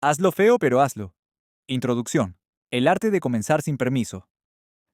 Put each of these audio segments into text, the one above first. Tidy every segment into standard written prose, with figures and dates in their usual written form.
Hazlo feo, pero hazlo. Introducción. El arte de comenzar sin permiso.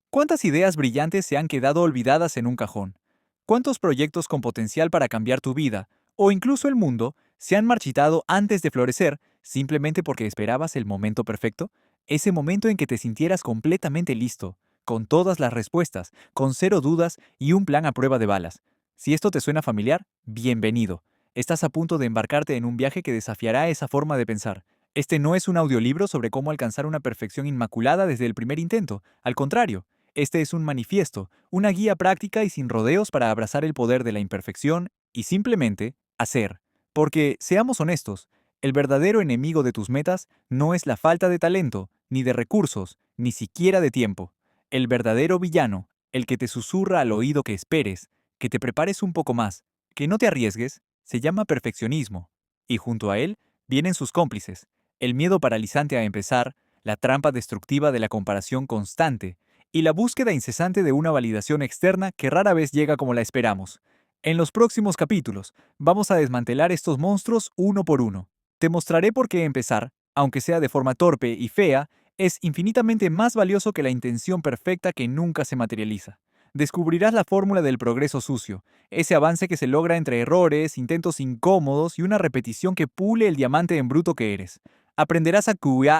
¿Cuántas ideas brillantes se han quedado olvidadas en un cajón? ¿Cuántos proyectos con potencial para cambiar tu vida, o incluso el mundo, se han marchitado antes de florecer simplemente porque esperabas el momento perfecto? Ese momento en que te sintieras completamente listo, con todas las respuestas, con cero dudas y un plan a prueba de balas. Si esto te suena familiar, bienvenido. Estás a punto de embarcarte en un viaje que desafiará esa forma de pensar. Este no es un audiolibro sobre cómo alcanzar una perfección inmaculada desde el primer intento. Al contrario, este es un manifiesto, una guía práctica y sin rodeos para abrazar el poder de la imperfección y simplemente hacer. Porque, seamos honestos, el verdadero enemigo de tus metas no es la falta de talento, ni de recursos, ni siquiera de tiempo. El verdadero villano, el que te susurra al oído que esperes, que te prepares un poco más, que no te arriesgues, se llama perfeccionismo. Y junto a él vienen sus cómplices, el miedo paralizante a empezar, la trampa destructiva de la comparación constante, y la búsqueda incesante de una validación externa que rara vez llega como la esperamos. En los próximos capítulos, vamos a desmantelar estos monstruos uno por uno. Te mostraré por qué empezar, aunque sea de forma torpe y fea, es infinitamente más valioso que la intención perfecta que nunca se materializa. Descubrirás la fórmula del progreso sucio, ese avance que se logra entre errores, intentos incómodos y una repetición que pule el diamante en bruto que eres. Aprenderás a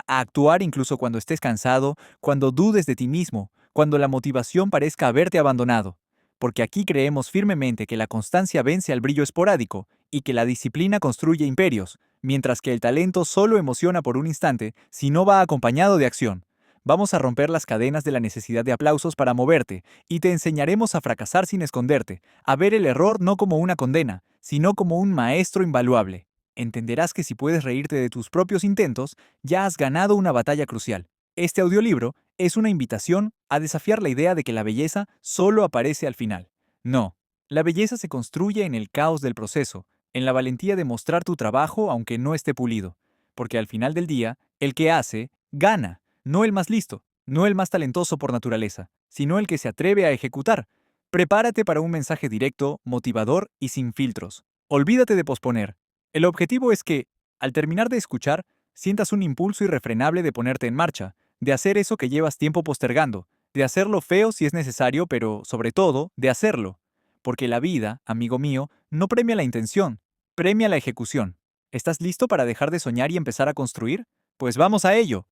actuar incluso cuando estés cansado, cuando dudes de ti mismo, cuando la motivación parezca haberte abandonado. Porque aquí creemos firmemente que la constancia vence al brillo esporádico y que la disciplina construye imperios, mientras que el talento solo emociona por un instante si no va acompañado de acción. Vamos a romper las cadenas de la necesidad de aplausos para moverte, y te enseñaremos a fracasar sin esconderte, a ver el error no como una condena, sino como un maestro invaluable. Entenderás que si puedes reírte de tus propios intentos, ya has ganado una batalla crucial. Este audiolibro es una invitación a desafiar la idea de que la belleza solo aparece al final. No, la belleza se construye en el caos del proceso, en la valentía de mostrar tu trabajo aunque no esté pulido. Porque al final del día, el que hace, gana, no el más listo, no el más talentoso por naturaleza, sino el que se atreve a ejecutar. Prepárate para un mensaje directo, motivador y sin filtros. Olvídate de posponer. El objetivo es que, al terminar de escuchar, sientas un impulso irrefrenable de ponerte en marcha, de hacer eso que llevas tiempo postergando, de hacerlo feo si es necesario, pero, sobre todo, de hacerlo. Porque la vida, amigo mío, no premia la intención, premia la ejecución. ¿Estás listo para dejar de soñar y empezar a construir? Pues vamos a ello.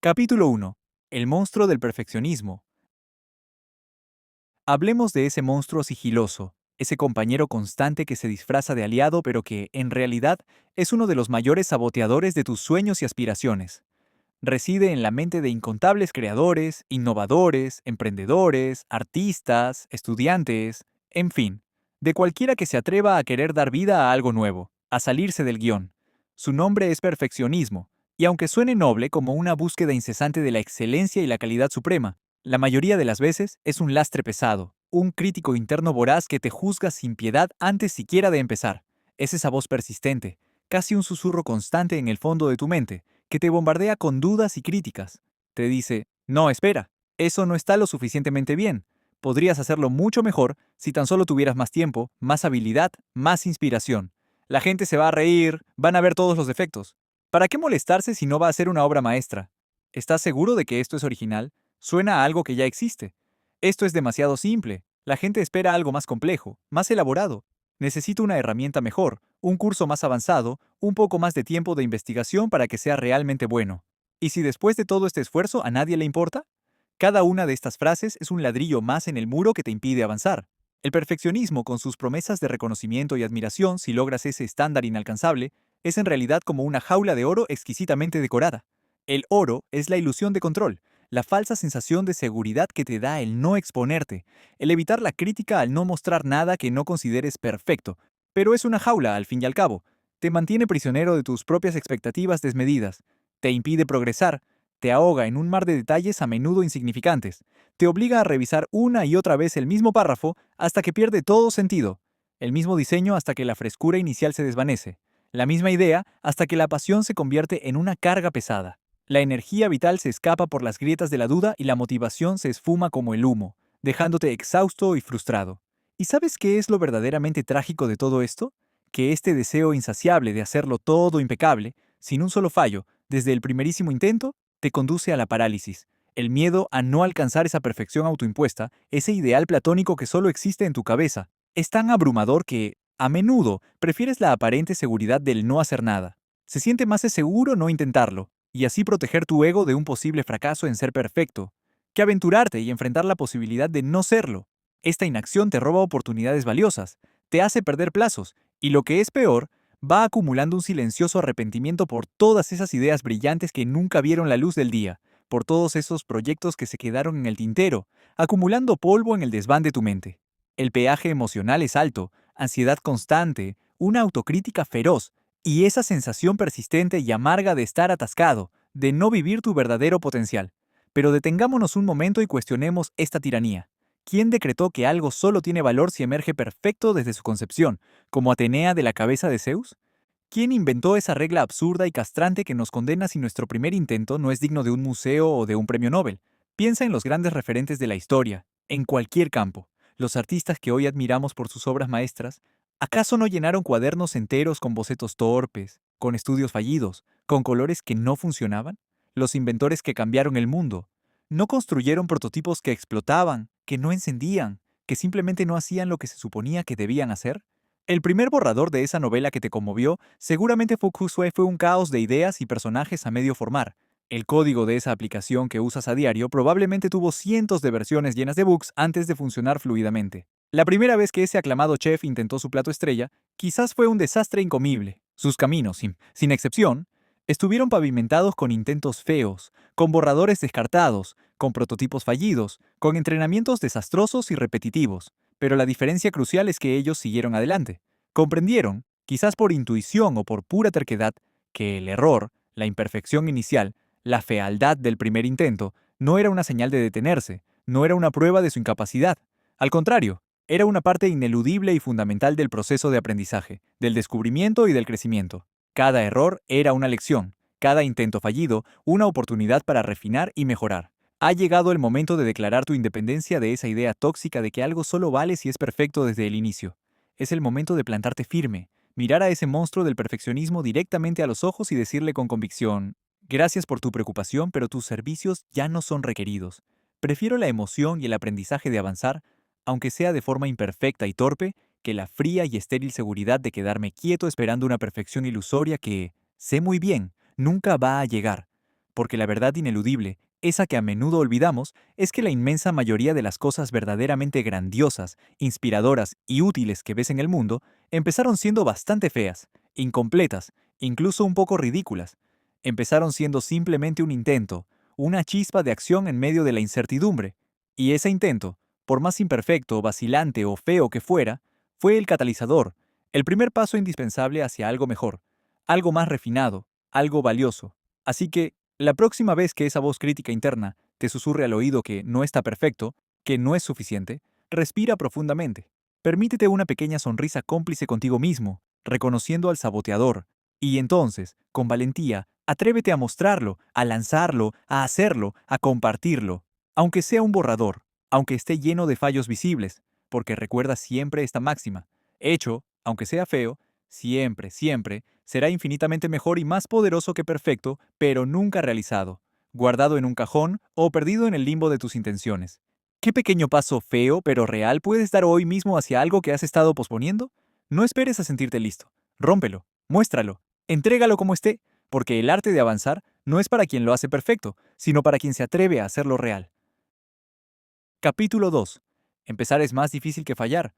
Capítulo 1. El monstruo del perfeccionismo. Hablemos de ese monstruo sigiloso, ese compañero constante que se disfraza de aliado pero que, en realidad, es uno de los mayores saboteadores de tus sueños y aspiraciones. Reside en la mente de incontables creadores, innovadores, emprendedores, artistas, estudiantes, en fin, de cualquiera que se atreva a querer dar vida a algo nuevo, a salirse del guión. Su nombre es perfeccionismo, y aunque suene noble como una búsqueda incesante de la excelencia y la calidad suprema, la mayoría de las veces es un lastre pesado, un crítico interno voraz que te juzga sin piedad antes siquiera de empezar. Es esa voz persistente, casi un susurro constante en el fondo de tu mente, que te bombardea con dudas y críticas. Te dice, no, espera, eso no está lo suficientemente bien. Podrías hacerlo mucho mejor si tan solo tuvieras más tiempo, más habilidad, más inspiración. La gente se va a reír, van a ver todos los defectos. ¿Para qué molestarse si no va a ser una obra maestra? ¿Estás seguro de que esto es original? Suena a algo que ya existe. Esto es demasiado simple. La gente espera algo más complejo, más elaborado. Necesito una herramienta mejor, un curso más avanzado, un poco más de tiempo de investigación para que sea realmente bueno. ¿Y si después de todo este esfuerzo a nadie le importa? Cada una de estas frases es un ladrillo más en el muro que te impide avanzar. El perfeccionismo, con sus promesas de reconocimiento y admiración si logras ese estándar inalcanzable, es en realidad como una jaula de oro exquisitamente decorada. El oro es la ilusión de control, la falsa sensación de seguridad que te da el no exponerte, el evitar la crítica al no mostrar nada que no consideres perfecto. Pero es una jaula, al fin y al cabo. Te mantiene prisionero de tus propias expectativas desmedidas, te impide progresar, te ahoga en un mar de detalles a menudo insignificantes, te obliga a revisar una y otra vez el mismo párrafo hasta que pierde todo sentido, el mismo diseño hasta que la frescura inicial se desvanece, la misma idea hasta que la pasión se convierte en una carga pesada. La energía vital se escapa por las grietas de la duda y la motivación se esfuma como el humo, dejándote exhausto y frustrado. ¿Y sabes qué es lo verdaderamente trágico de todo esto? Que este deseo insaciable de hacerlo todo impecable sin un solo fallo, desde el primerísimo intento, te conduce a la parálisis. El miedo a no alcanzar esa perfección autoimpuesta, ese ideal platónico que solo existe en tu cabeza, es tan abrumador que, a menudo, prefieres la aparente seguridad del no hacer nada. Se siente más seguro no intentarlo, y así proteger tu ego de un posible fracaso en ser perfecto, que aventurarte y enfrentar la posibilidad de no serlo. Esta inacción te roba oportunidades valiosas, te hace perder plazos, y lo que es peor, va acumulando un silencioso arrepentimiento por todas esas ideas brillantes que nunca vieron la luz del día, por todos esos proyectos que se quedaron en el tintero, acumulando polvo en el desván de tu mente. El peaje emocional es alto, ansiedad constante, una autocrítica feroz, y esa sensación persistente y amarga de estar atascado, de no vivir tu verdadero potencial. Pero detengámonos un momento y cuestionemos esta tiranía. ¿Quién decretó que algo solo tiene valor si emerge perfecto desde su concepción, como Atenea de la cabeza de Zeus? ¿Quién inventó esa regla absurda y castrante que nos condena si nuestro primer intento no es digno de un museo o de un premio Nobel? Piensa en los grandes referentes de la historia, en cualquier campo. Los artistas que hoy admiramos por sus obras maestras, ¿acaso no llenaron cuadernos enteros con bocetos torpes, con estudios fallidos, con colores que no funcionaban? Los inventores que cambiaron el mundo, ¿no construyeron prototipos que explotaban, que no encendían, que simplemente no hacían lo que se suponía que debían hacer? El primer borrador de esa novela que te conmovió seguramente fue un caos de ideas y personajes a medio formar. El código de esa aplicación que usas a diario probablemente tuvo cientos de versiones llenas de bugs antes de funcionar fluidamente. La primera vez que ese aclamado chef intentó su plato estrella, quizás fue un desastre incomible. Sus caminos, sin excepción, estuvieron pavimentados con intentos feos, con borradores descartados, con prototipos fallidos, con entrenamientos desastrosos y repetitivos. Pero la diferencia crucial es que ellos siguieron adelante. Comprendieron, quizás por intuición o por pura terquedad, que el error, la imperfección inicial, la fealdad del primer intento, no era una señal de detenerse, no era una prueba de su incapacidad. Al contrario, era una parte ineludible y fundamental del proceso de aprendizaje, del descubrimiento y del crecimiento. Cada error era una lección, cada intento fallido una oportunidad para refinar y mejorar. Ha llegado el momento de declarar tu independencia de esa idea tóxica de que algo solo vale si es perfecto desde el inicio. Es el momento de plantarte firme, mirar a ese monstruo del perfeccionismo directamente a los ojos y decirle con convicción: gracias por tu preocupación, pero tus servicios ya no son requeridos. Prefiero la emoción y el aprendizaje de avanzar, aunque sea de forma imperfecta y torpe, que la fría y estéril seguridad de quedarme quieto esperando una perfección ilusoria que, sé muy bien, nunca va a llegar. Porque la verdad ineludible, esa que a menudo olvidamos, es que la inmensa mayoría de las cosas verdaderamente grandiosas, inspiradoras y útiles que ves en el mundo empezaron siendo bastante feas, incompletas, incluso un poco ridículas. Empezaron siendo simplemente un intento, una chispa de acción en medio de la incertidumbre. Y ese intento, por más imperfecto, vacilante o feo que fuera, fue el catalizador, el primer paso indispensable hacia algo mejor, algo más refinado, algo valioso. Así que, la próxima vez que esa voz crítica interna te susurre al oído que no está perfecto, que no es suficiente, respira profundamente. Permítete una pequeña sonrisa cómplice contigo mismo, reconociendo al saboteador, y entonces, con valentía, atrévete a mostrarlo, a lanzarlo, a hacerlo, a compartirlo, aunque sea un borrador, aunque esté lleno de fallos visibles, porque recuerda siempre esta máxima: hecho, aunque sea feo, siempre, siempre, será infinitamente mejor y más poderoso que perfecto, pero nunca realizado, guardado en un cajón o perdido en el limbo de tus intenciones. ¿Qué pequeño paso feo pero real puedes dar hoy mismo hacia algo que has estado posponiendo? No esperes a sentirte listo. Rómpelo, muéstralo, entrégalo como esté, porque el arte de avanzar no es para quien lo hace perfecto, sino para quien se atreve a hacerlo real. Capítulo 2. Empezar es más difícil que fallar.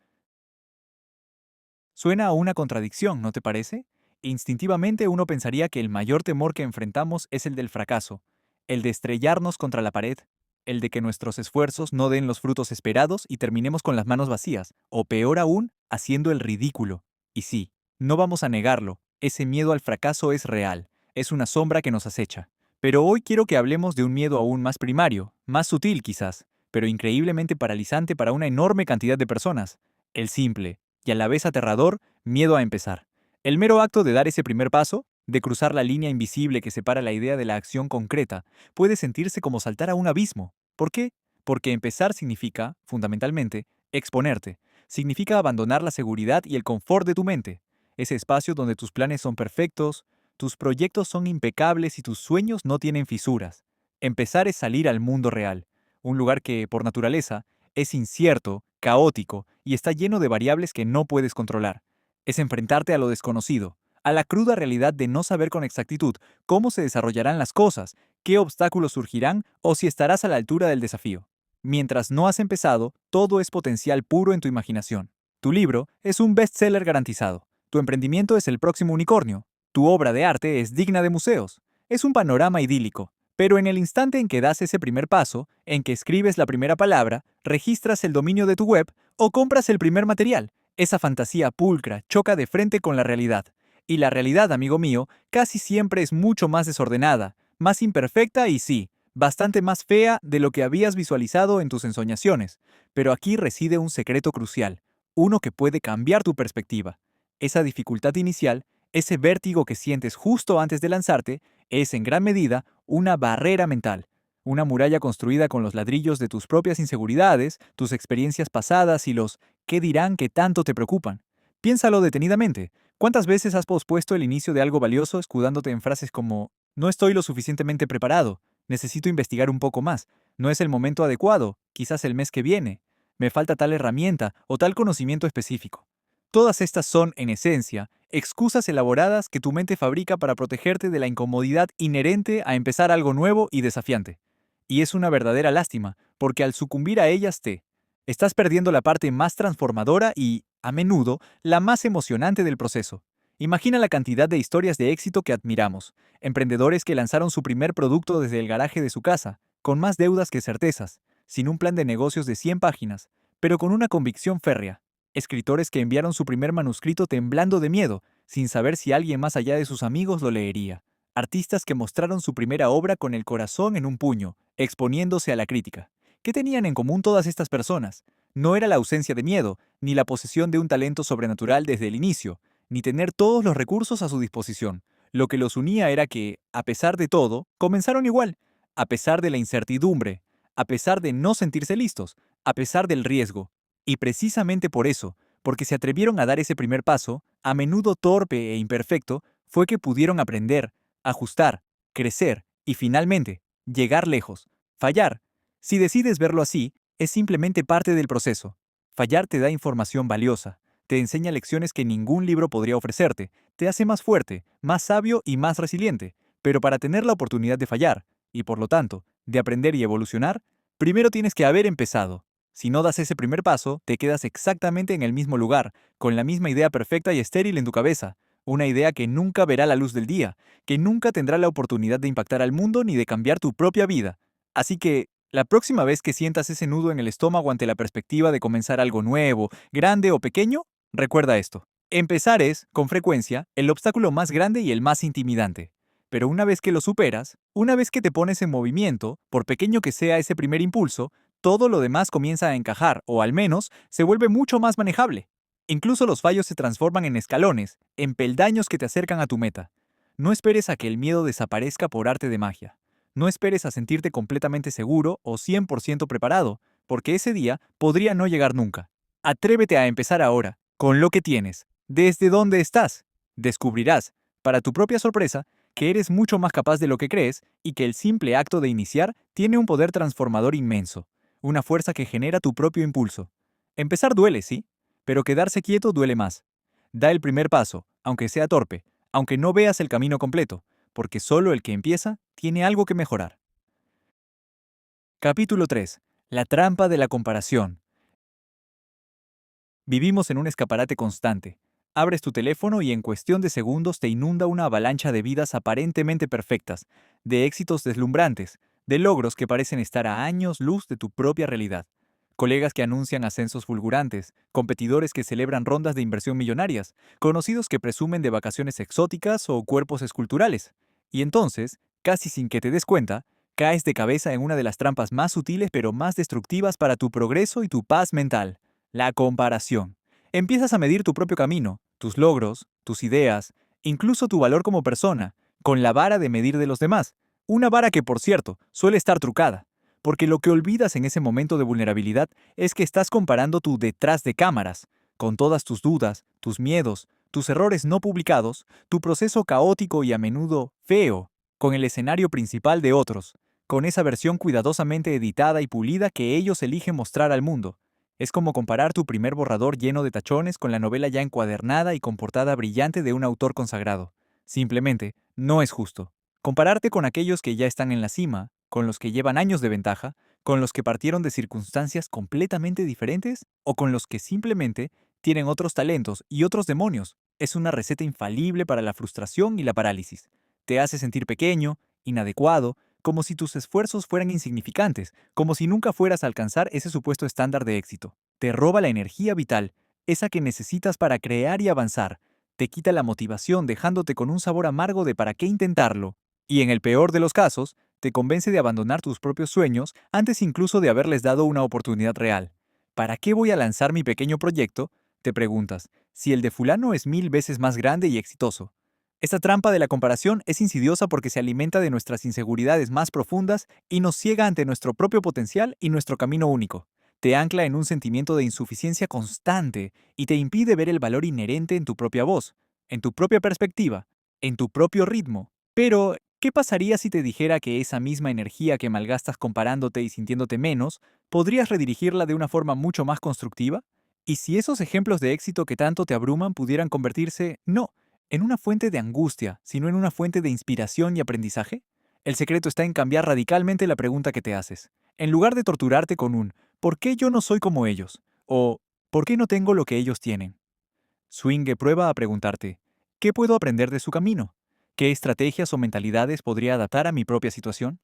Suena a una contradicción, ¿no te parece? Instintivamente uno pensaría que el mayor temor que enfrentamos es el del fracaso, el de estrellarnos contra la pared, el de que nuestros esfuerzos no den los frutos esperados y terminemos con las manos vacías, o peor aún, haciendo el ridículo. Y sí, no vamos a negarlo, ese miedo al fracaso es real, es una sombra que nos acecha. Pero hoy quiero que hablemos de un miedo aún más primario, más sutil quizás, pero increíblemente paralizante para una enorme cantidad de personas: el simple, y a la vez aterrador, miedo a empezar. El mero acto de dar ese primer paso, de cruzar la línea invisible que separa la idea de la acción concreta, puede sentirse como saltar a un abismo. ¿Por qué? Porque empezar significa, fundamentalmente, exponerte. Significa abandonar la seguridad y el confort de tu mente, ese espacio donde tus planes son perfectos, tus proyectos son impecables y tus sueños no tienen fisuras. Empezar es salir al mundo real, un lugar que, por naturaleza, es incierto, caótico y está lleno de variables que no puedes controlar. Es enfrentarte a lo desconocido, a la cruda realidad de no saber con exactitud cómo se desarrollarán las cosas, qué obstáculos surgirán o si estarás a la altura del desafío. Mientras no has empezado, todo es potencial puro en tu imaginación. Tu libro es un bestseller garantizado. Tu emprendimiento es el próximo unicornio. Tu obra de arte es digna de museos. Es un panorama idílico. Pero en el instante en que das ese primer paso, en que escribes la primera palabra, registras el dominio de tu web o compras el primer material, esa fantasía pulcra choca de frente con la realidad. Y la realidad, amigo mío, casi siempre es mucho más desordenada, más imperfecta y sí, bastante más fea de lo que habías visualizado en tus ensoñaciones. Pero aquí reside un secreto crucial, uno que puede cambiar tu perspectiva. Esa dificultad inicial, ese vértigo que sientes justo antes de lanzarte, es en gran medida una barrera mental, una muralla construida con los ladrillos de tus propias inseguridades, tus experiencias pasadas y los ¿qué dirán que tanto te preocupan? Piénsalo detenidamente. ¿Cuántas veces has pospuesto el inicio de algo valioso escudándote en frases como no estoy lo suficientemente preparado, necesito investigar un poco más, no es el momento adecuado, quizás el mes que viene, me falta tal herramienta o tal conocimiento específico? Todas estas son, en esencia, excusas elaboradas que tu mente fabrica para protegerte de la incomodidad inherente a empezar algo nuevo y desafiante. Y es una verdadera lástima, porque al sucumbir a ellas estás perdiendo la parte más transformadora y, a menudo, la más emocionante del proceso. Imagina la cantidad de historias de éxito que admiramos, emprendedores que lanzaron su primer producto desde el garaje de su casa, con más deudas que certezas, sin un plan de negocios de 100 páginas, pero con una convicción férrea. Escritores que enviaron su primer manuscrito temblando de miedo, sin saber si alguien más allá de sus amigos lo leería. Artistas que mostraron su primera obra con el corazón en un puño, exponiéndose a la crítica. ¿Qué tenían en común todas estas personas? No era la ausencia de miedo, ni la posesión de un talento sobrenatural desde el inicio, ni tener todos los recursos a su disposición. Lo que los unía era que, a pesar de todo, comenzaron igual, a pesar de la incertidumbre, a pesar de no sentirse listos, a pesar del riesgo. Y precisamente por eso, porque se atrevieron a dar ese primer paso, a menudo torpe e imperfecto, fue que pudieron aprender, ajustar, crecer y finalmente, llegar lejos. Fallar, si decides verlo así, es simplemente parte del proceso. Fallar te da información valiosa, te enseña lecciones que ningún libro podría ofrecerte, te hace más fuerte, más sabio y más resiliente. Pero para tener la oportunidad de fallar, y por lo tanto, de aprender y evolucionar, primero tienes que haber empezado. Si no das ese primer paso, te quedas exactamente en el mismo lugar, con la misma idea perfecta y estéril en tu cabeza, una idea que nunca verá la luz del día, que nunca tendrá la oportunidad de impactar al mundo ni de cambiar tu propia vida. Así que, la próxima vez que sientas ese nudo en el estómago ante la perspectiva de comenzar algo nuevo, grande o pequeño, recuerda esto. Empezar es, con frecuencia, el obstáculo más grande y el más intimidante. Pero una vez que lo superas, una vez que te pones en movimiento, por pequeño que sea ese primer impulso, todo lo demás comienza a encajar, o al menos se vuelve mucho más manejable. Incluso los fallos se transforman en escalones, en peldaños que te acercan a tu meta. No esperes a que el miedo desaparezca por arte de magia. No esperes a sentirte completamente seguro o 100% preparado, porque ese día podría no llegar nunca. Atrévete a empezar ahora, con lo que tienes, desde donde estás. Descubrirás, para tu propia sorpresa, que eres mucho más capaz de lo que crees y que el simple acto de iniciar tiene un poder transformador inmenso, una fuerza que genera tu propio impulso. Empezar duele, sí, pero quedarse quieto duele más. Da el primer paso, aunque sea torpe, aunque no veas el camino completo, porque solo el que empieza tiene algo que mejorar. Capítulo 3. La trampa de la comparación. Vivimos en un escaparate constante. Abres tu teléfono y en cuestión de segundos te inunda una avalancha de vidas aparentemente perfectas, de éxitos deslumbrantes, de logros que parecen estar a años luz de tu propia realidad. Colegas que anuncian ascensos fulgurantes, competidores que celebran rondas de inversión millonarias, conocidos que presumen de vacaciones exóticas o cuerpos esculturales. Y entonces, casi sin que te des cuenta, caes de cabeza en una de las trampas más sutiles pero más destructivas para tu progreso y tu paz mental: la comparación. Empiezas a medir tu propio camino, tus logros, tus ideas, incluso tu valor como persona, con la vara de medir de los demás. Una vara que, por cierto, suele estar trucada. Porque lo que olvidas en ese momento de vulnerabilidad es que estás comparando tu detrás de cámaras, con todas tus dudas, tus miedos, tus errores no publicados, tu proceso caótico y a menudo feo, con el escenario principal de otros, con esa versión cuidadosamente editada y pulida que ellos eligen mostrar al mundo. Es como comparar tu primer borrador lleno de tachones con la novela ya encuadernada y con portada brillante de un autor consagrado. Simplemente, no es justo. Compararte con aquellos que ya están en la cima, con los que llevan años de ventaja, con los que partieron de circunstancias completamente diferentes o con los que simplemente tienen otros talentos y otros demonios, es una receta infalible para la frustración y la parálisis. Te hace sentir pequeño, inadecuado, como si tus esfuerzos fueran insignificantes, como si nunca fueras a alcanzar ese supuesto estándar de éxito. Te roba la energía vital, esa que necesitas para crear y avanzar. Te quita la motivación dejándote con un sabor amargo de para qué intentarlo. Y en el peor de los casos, te convence de abandonar tus propios sueños antes incluso de haberles dado una oportunidad real. ¿Para qué voy a lanzar mi pequeño proyecto? Te preguntas, si el de fulano es 1000 veces más grande y exitoso. Esta trampa de la comparación es insidiosa porque se alimenta de nuestras inseguridades más profundas y nos ciega ante nuestro propio potencial y nuestro camino único. Te ancla en un sentimiento de insuficiencia constante y te impide ver el valor inherente en tu propia voz, en tu propia perspectiva, en tu propio ritmo. Pero, ¿qué pasaría si te dijera que esa misma energía que malgastas comparándote y sintiéndote menos, podrías redirigirla de una forma mucho más constructiva? ¿Y si esos ejemplos de éxito que tanto te abruman pudieran convertirse, no, en una fuente de angustia, sino en una fuente de inspiración y aprendizaje? El secreto está en cambiar radicalmente la pregunta que te haces. En lugar de torturarte con un ¿por qué yo no soy como ellos? O ¿por qué no tengo lo que ellos tienen? Swinge prueba a preguntarte ¿qué puedo aprender de su camino? ¿Qué estrategias o mentalidades podría adaptar a mi propia situación?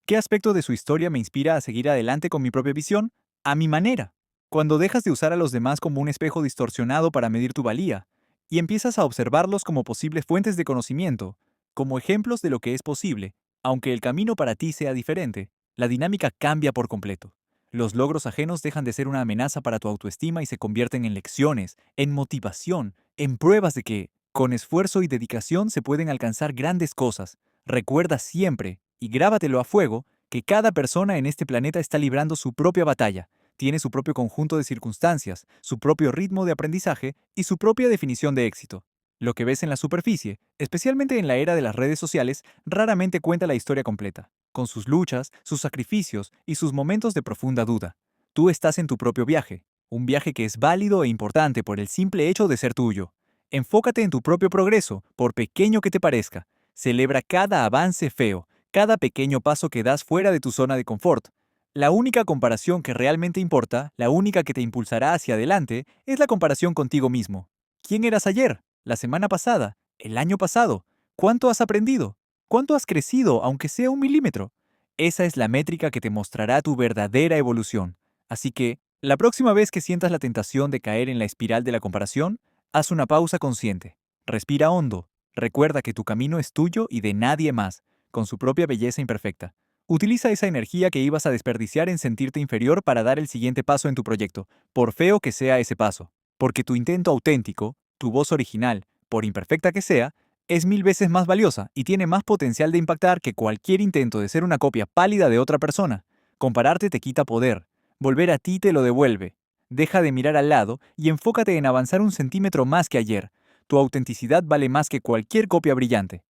¿Qué aspecto de su historia me inspira a seguir adelante con mi propia visión? A mi manera. Cuando dejas de usar a los demás como un espejo distorsionado para medir tu valía, y empiezas a observarlos como posibles fuentes de conocimiento, como ejemplos de lo que es posible, aunque el camino para ti sea diferente, la dinámica cambia por completo. Los logros ajenos dejan de ser una amenaza para tu autoestima y se convierten en lecciones, en motivación, en pruebas de que, con esfuerzo y dedicación se pueden alcanzar grandes cosas. Recuerda siempre, y grábatelo a fuego, que cada persona en este planeta está librando su propia batalla, tiene su propio conjunto de circunstancias, su propio ritmo de aprendizaje y su propia definición de éxito. Lo que ves en la superficie, especialmente en la era de las redes sociales, raramente cuenta la historia completa, con sus luchas, sus sacrificios y sus momentos de profunda duda. Tú estás en tu propio viaje, un viaje que es válido e importante por el simple hecho de ser tuyo. Enfócate en tu propio progreso, por pequeño que te parezca. Celebra cada avance feo, cada pequeño paso que das fuera de tu zona de confort. La única comparación que realmente importa, la única que te impulsará hacia adelante, es la comparación contigo mismo. ¿Quién eras ayer? ¿La semana pasada? ¿El año pasado? ¿Cuánto has aprendido? ¿Cuánto has crecido, aunque sea 1 milímetro? Esa es la métrica que te mostrará tu verdadera evolución. Así que, la próxima vez que sientas la tentación de caer en la espiral de la comparación, haz una pausa consciente. Respira hondo. Recuerda que tu camino es tuyo y de nadie más, con su propia belleza imperfecta. Utiliza esa energía que ibas a desperdiciar en sentirte inferior para dar el siguiente paso en tu proyecto, por feo que sea ese paso. Porque tu intento auténtico, tu voz original, por imperfecta que sea, es 1000 veces más valiosa y tiene más potencial de impactar que cualquier intento de ser una copia pálida de otra persona. Compararte te quita poder. Volver a ti te lo devuelve. Deja de mirar al lado y enfócate en avanzar 1 centímetro más que ayer. Tu autenticidad vale más que cualquier copia brillante.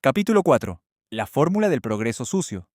Capítulo 4. La fórmula del progreso sucio.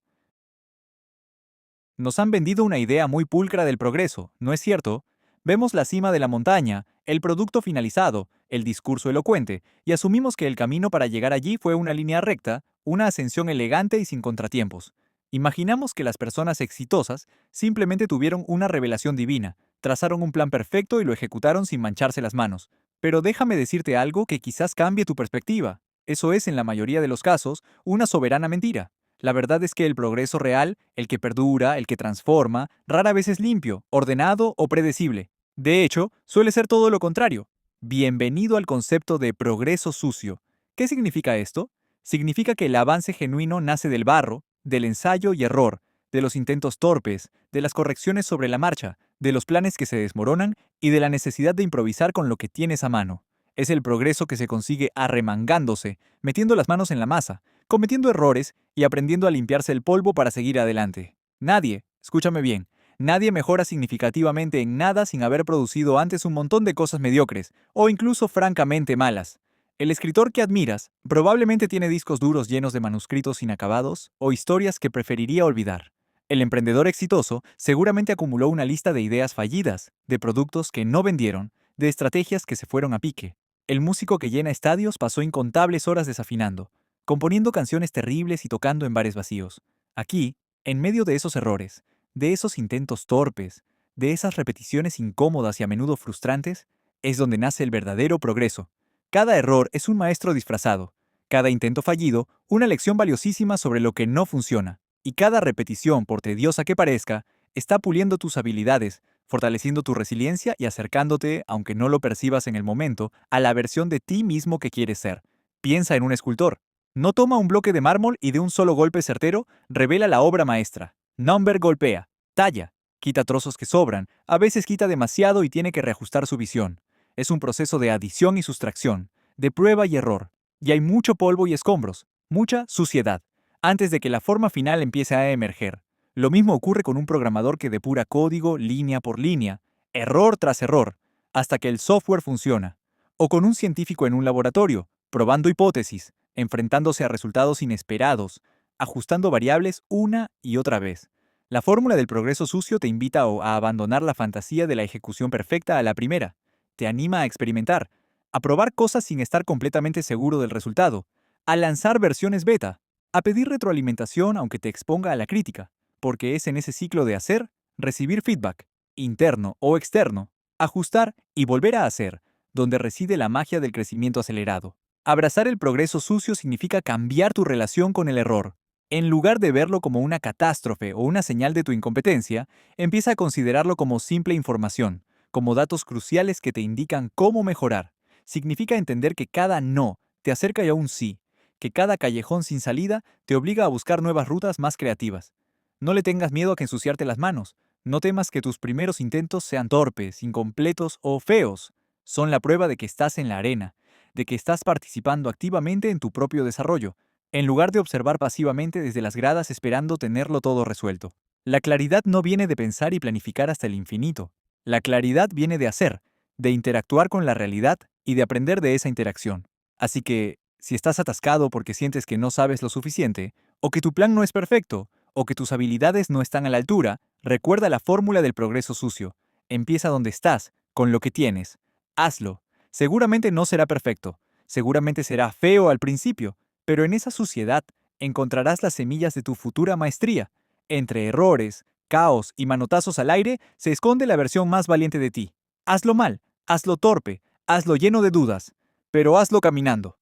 Nos han vendido una idea muy pulcra del progreso, ¿no es cierto? Vemos la cima de la montaña, el producto finalizado, el discurso elocuente, y asumimos que el camino para llegar allí fue una línea recta, una ascensión elegante y sin contratiempos. Imaginamos que las personas exitosas simplemente tuvieron una revelación divina, trazaron un plan perfecto y lo ejecutaron sin mancharse las manos. Pero déjame decirte algo que quizás cambie tu perspectiva. Eso es, en la mayoría de los casos, una soberana mentira. La verdad es que el progreso real, el que perdura, el que transforma, rara vez es limpio, ordenado o predecible. De hecho, suele ser todo lo contrario. Bienvenido al concepto de progreso sucio. ¿Qué significa esto? Significa que el avance genuino nace del barro, del ensayo y error, de los intentos torpes, de las correcciones sobre la marcha, de los planes que se desmoronan y de la necesidad de improvisar con lo que tienes a mano. Es el progreso que se consigue arremangándose, metiendo las manos en la masa, cometiendo errores y aprendiendo a limpiarse el polvo para seguir adelante. Nadie, escúchame bien, Nadie mejora significativamente en nada sin haber producido antes un montón de cosas mediocres, o incluso francamente malas. El escritor que admiras probablemente tiene discos duros llenos de manuscritos inacabados o historias que preferiría olvidar. El emprendedor exitoso seguramente acumuló una lista de ideas fallidas, de productos que no vendieron, de estrategias que se fueron a pique. El músico que llena estadios pasó incontables horas desafinando, componiendo canciones terribles y tocando en bares vacíos. Aquí, en medio de esos errores, de esos intentos torpes, de esas repeticiones incómodas y a menudo frustrantes, es donde nace el verdadero progreso. Cada error es un maestro disfrazado, cada intento fallido una lección valiosísima sobre lo que no funciona, y cada repetición, por tediosa que parezca, está puliendo tus habilidades, fortaleciendo tu resiliencia y acercándote, aunque no lo percibas en el momento, a la versión de ti mismo que quieres ser. Piensa en un escultor. No toma un bloque de mármol y de un solo golpe certero revela la obra maestra. Number golpea, talla, quita trozos que sobran, a veces quita demasiado y tiene que reajustar su visión. Es un proceso de adición y sustracción, de prueba y error. Y hay mucho polvo y escombros, mucha suciedad, antes de que la forma final empiece a emerger. Lo mismo ocurre con un programador que depura código línea por línea, error tras error, hasta que el software funciona. O con un científico en un laboratorio, probando hipótesis, enfrentándose a resultados inesperados, ajustando variables una y otra vez. La fórmula del progreso sucio te invita a abandonar la fantasía de la ejecución perfecta a la primera. Te anima a experimentar, a probar cosas sin estar completamente seguro del resultado, a lanzar versiones beta, a pedir retroalimentación aunque te exponga a la crítica, porque es en ese ciclo de hacer, recibir feedback, interno o externo, ajustar y volver a hacer, donde reside la magia del crecimiento acelerado. Abrazar el progreso sucio significa cambiar tu relación con el error. En lugar de verlo como una catástrofe o una señal de tu incompetencia, empieza a considerarlo como simple información, como datos cruciales que te indican cómo mejorar. Significa entender que cada no te acerca a un sí, que cada callejón sin salida te obliga a buscar nuevas rutas más creativas. No le tengas miedo a que ensuciarte las manos. No temas que tus primeros intentos sean torpes, incompletos o feos. Son la prueba de que estás en la arena, de que estás participando activamente en tu propio desarrollo, en lugar de observar pasivamente desde las gradas esperando tenerlo todo resuelto. La claridad no viene de pensar y planificar hasta el infinito. La claridad viene de hacer, de interactuar con la realidad y de aprender de esa interacción. Así que, si estás atascado porque sientes que no sabes lo suficiente, o que tu plan no es perfecto, o que tus habilidades no están a la altura, recuerda la fórmula del progreso sucio. Empieza donde estás, con lo que tienes. Hazlo. Seguramente no será perfecto, seguramente será feo al principio, pero en esa suciedad encontrarás las semillas de tu futura maestría. Entre errores, caos y manotazos al aire se esconde la versión más valiente de ti. Hazlo mal, hazlo torpe, hazlo lleno de dudas, pero hazlo caminando.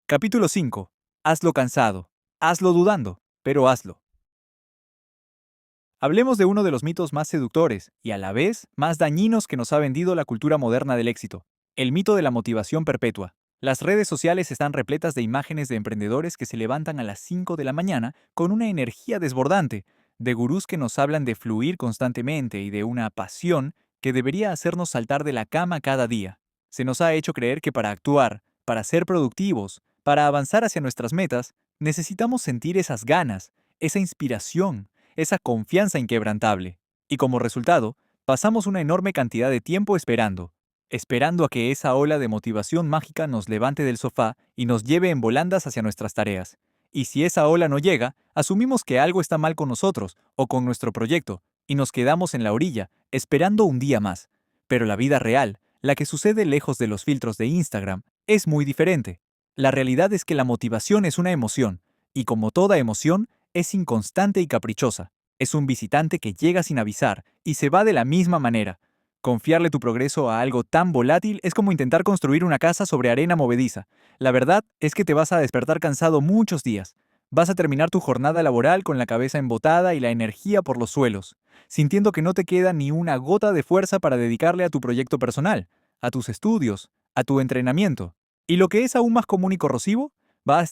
Capítulo 5. Hazlo cansado, hazlo dudando, pero hazlo. Hablemos de uno de los mitos más seductores y a la vez más dañinos que nos ha vendido la cultura moderna del éxito, el mito de la motivación perpetua. Las redes sociales están repletas de imágenes de emprendedores que se levantan a las 5 de la mañana con una energía desbordante, de gurús que nos hablan de fluir constantemente y de una pasión que debería hacernos saltar de la cama cada día. Se nos ha hecho creer que para actuar, para ser productivos, para avanzar hacia nuestras metas, necesitamos sentir esas ganas, esa inspiración, esa confianza inquebrantable. Y como resultado, pasamos una enorme cantidad de tiempo esperando a que esa ola de motivación mágica nos levante del sofá y nos lleve en volandas hacia nuestras tareas. Y si esa ola no llega, asumimos que algo está mal con nosotros o con nuestro proyecto, y nos quedamos en la orilla, esperando un día más. Pero la vida real, la que sucede lejos de los filtros de Instagram, es muy diferente. La realidad es que la motivación es una emoción, y como toda emoción, es inconstante y caprichosa. Es un visitante que llega sin avisar y se va de la misma manera. Confiarle tu progreso a algo tan volátil es como intentar construir una casa sobre arena movediza. La verdad es que te vas a despertar cansado muchos días. Vas a terminar tu jornada laboral con la cabeza embotada y la energía por los suelos, sintiendo que no te queda ni una gota de fuerza para dedicarle a tu proyecto personal, a tus estudios, a tu entrenamiento. Y lo que es aún más común y corrosivo, vas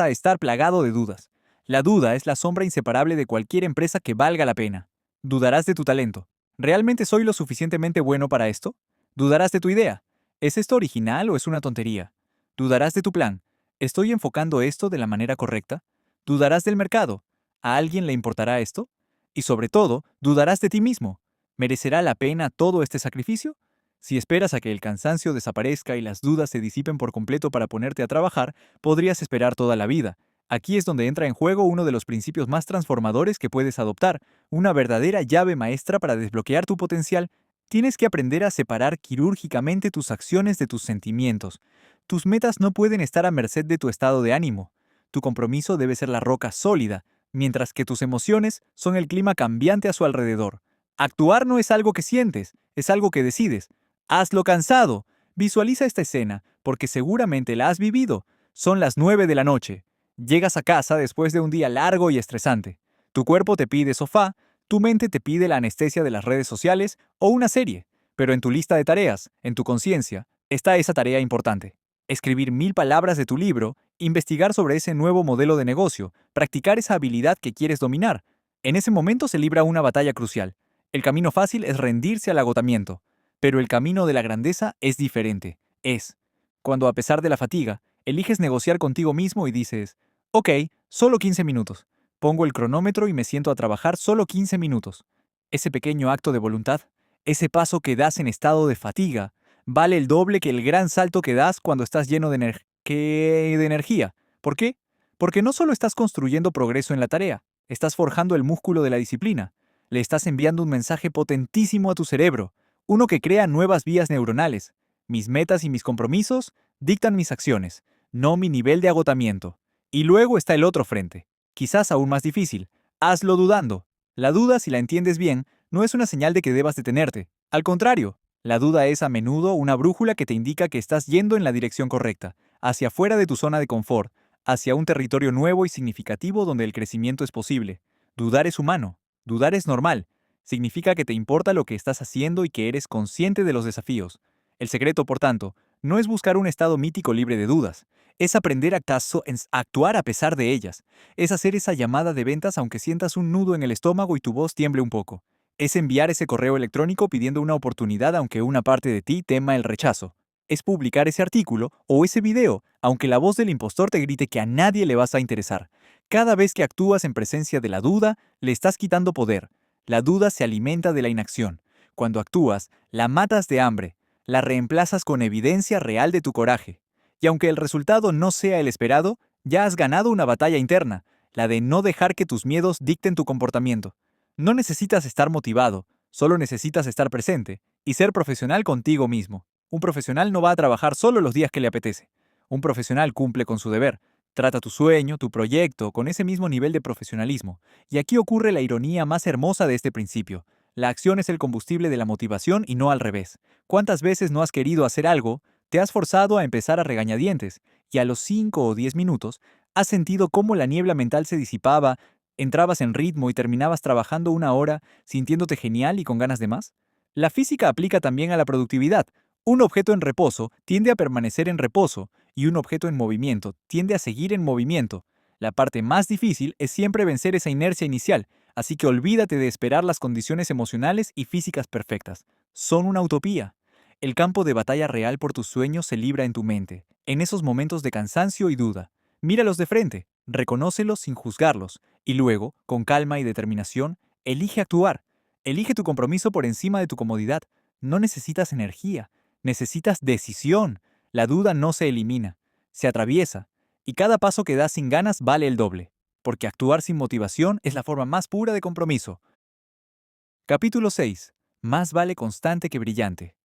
a estar plagado de dudas. La duda es la sombra inseparable de cualquier empresa que valga la pena. Dudarás de tu talento. ¿Realmente soy lo suficientemente bueno para esto? Dudarás de tu idea. ¿Es esto original o es una tontería? Dudarás de tu plan. ¿Estoy enfocando esto de la manera correcta? Dudarás del mercado. ¿A alguien le importará esto? Y sobre todo, dudarás de ti mismo. ¿Merecerá la pena todo este sacrificio? Si esperas a que el cansancio desaparezca y las dudas se disipen por completo para ponerte a trabajar, podrías esperar toda la vida. Aquí es donde entra en juego uno de los principios más transformadores que puedes adoptar, una verdadera llave maestra para desbloquear tu potencial. Tienes que aprender a separar quirúrgicamente tus acciones de tus sentimientos. Tus metas no pueden estar a merced de tu estado de ánimo. Tu compromiso debe ser la roca sólida, mientras que tus emociones son el clima cambiante a su alrededor. Actuar no es algo que sientes, es algo que decides. Hazlo cansado. Visualiza esta escena, porque seguramente la has vivido. Son las 9 de la noche. Llegas a casa después de un día largo y estresante. Tu cuerpo te pide sofá, tu mente te pide la anestesia de las redes sociales o una serie. Pero en tu lista de tareas, en tu conciencia, está esa tarea importante. Escribir 1000 palabras de tu libro, investigar sobre ese nuevo modelo de negocio, practicar esa habilidad que quieres dominar. En ese momento se libra una batalla crucial. El camino fácil es rendirse al agotamiento, pero el camino de la grandeza es diferente. Es cuando, a pesar de la fatiga, eliges negociar contigo mismo y dices, ok, solo 15 minutos. Pongo el cronómetro y me siento a trabajar solo 15 minutos. Ese pequeño acto de voluntad, ese paso que das en estado de fatiga, vale el doble que el gran salto que das cuando estás lleno de energía. ¿Por qué? Porque no solo estás construyendo progreso en la tarea, estás forjando el músculo de la disciplina. Le estás enviando un mensaje potentísimo a tu cerebro, uno que crea nuevas vías neuronales. Mis metas y mis compromisos dictan mis acciones, no mi nivel de agotamiento. Y luego está el otro frente, quizás aún más difícil. Hazlo dudando. La duda, si la entiendes bien, no es una señal de que debas detenerte. Al contrario, la duda es a menudo una brújula que te indica que estás yendo en la dirección correcta, hacia fuera de tu zona de confort, hacia un territorio nuevo y significativo donde el crecimiento es posible. Dudar es humano, dudar es normal. Significa que te importa lo que estás haciendo y que eres consciente de los desafíos. El secreto, por tanto, no es buscar un estado mítico libre de dudas, es aprender a actuar a pesar de ellas, es hacer esa llamada de ventas aunque sientas un nudo en el estómago y tu voz tiemble un poco, es enviar ese correo electrónico pidiendo una oportunidad aunque una parte de ti tema el rechazo, es publicar ese artículo o ese video aunque la voz del impostor te grite que a nadie le vas a interesar. Cada vez que actúas en presencia de la duda, le estás quitando poder. La duda se alimenta de la inacción. Cuando actúas, la matas de hambre, la reemplazas con evidencia real de tu coraje. Y aunque el resultado no sea el esperado, ya has ganado una batalla interna, la de no dejar que tus miedos dicten tu comportamiento. No necesitas estar motivado, solo necesitas estar presente y ser profesional contigo mismo. Un profesional no va a trabajar solo los días que le apetece. Un profesional cumple con su deber. Trata tu sueño, tu proyecto, con ese mismo nivel de profesionalismo. Y aquí ocurre la ironía más hermosa de este principio. La acción es el combustible de la motivación y no al revés. ¿Cuántas veces no has querido hacer algo, te has forzado a empezar a regañadientes, y a los 5 o 10 minutos has sentido cómo la niebla mental se disipaba, entrabas en ritmo y terminabas trabajando una hora sintiéndote genial y con ganas de más? La física aplica también a la productividad. Un objeto en reposo tiende a permanecer en reposo, y un objeto en movimiento tiende a seguir en movimiento. La parte más difícil es siempre vencer esa inercia inicial, así que olvídate de esperar las condiciones emocionales y físicas perfectas. Son una utopía. El campo de batalla real por tus sueños se libra en tu mente, en esos momentos de cansancio y duda. Míralos de frente, reconócelos sin juzgarlos, y luego, con calma y determinación, elige actuar. Elige tu compromiso por encima de tu comodidad. No necesitas energía, necesitas decisión. La duda no se elimina, se atraviesa, y cada paso que das sin ganas vale el doble, porque actuar sin motivación es la forma más pura de compromiso. Capítulo 6. Más vale constante que brillante.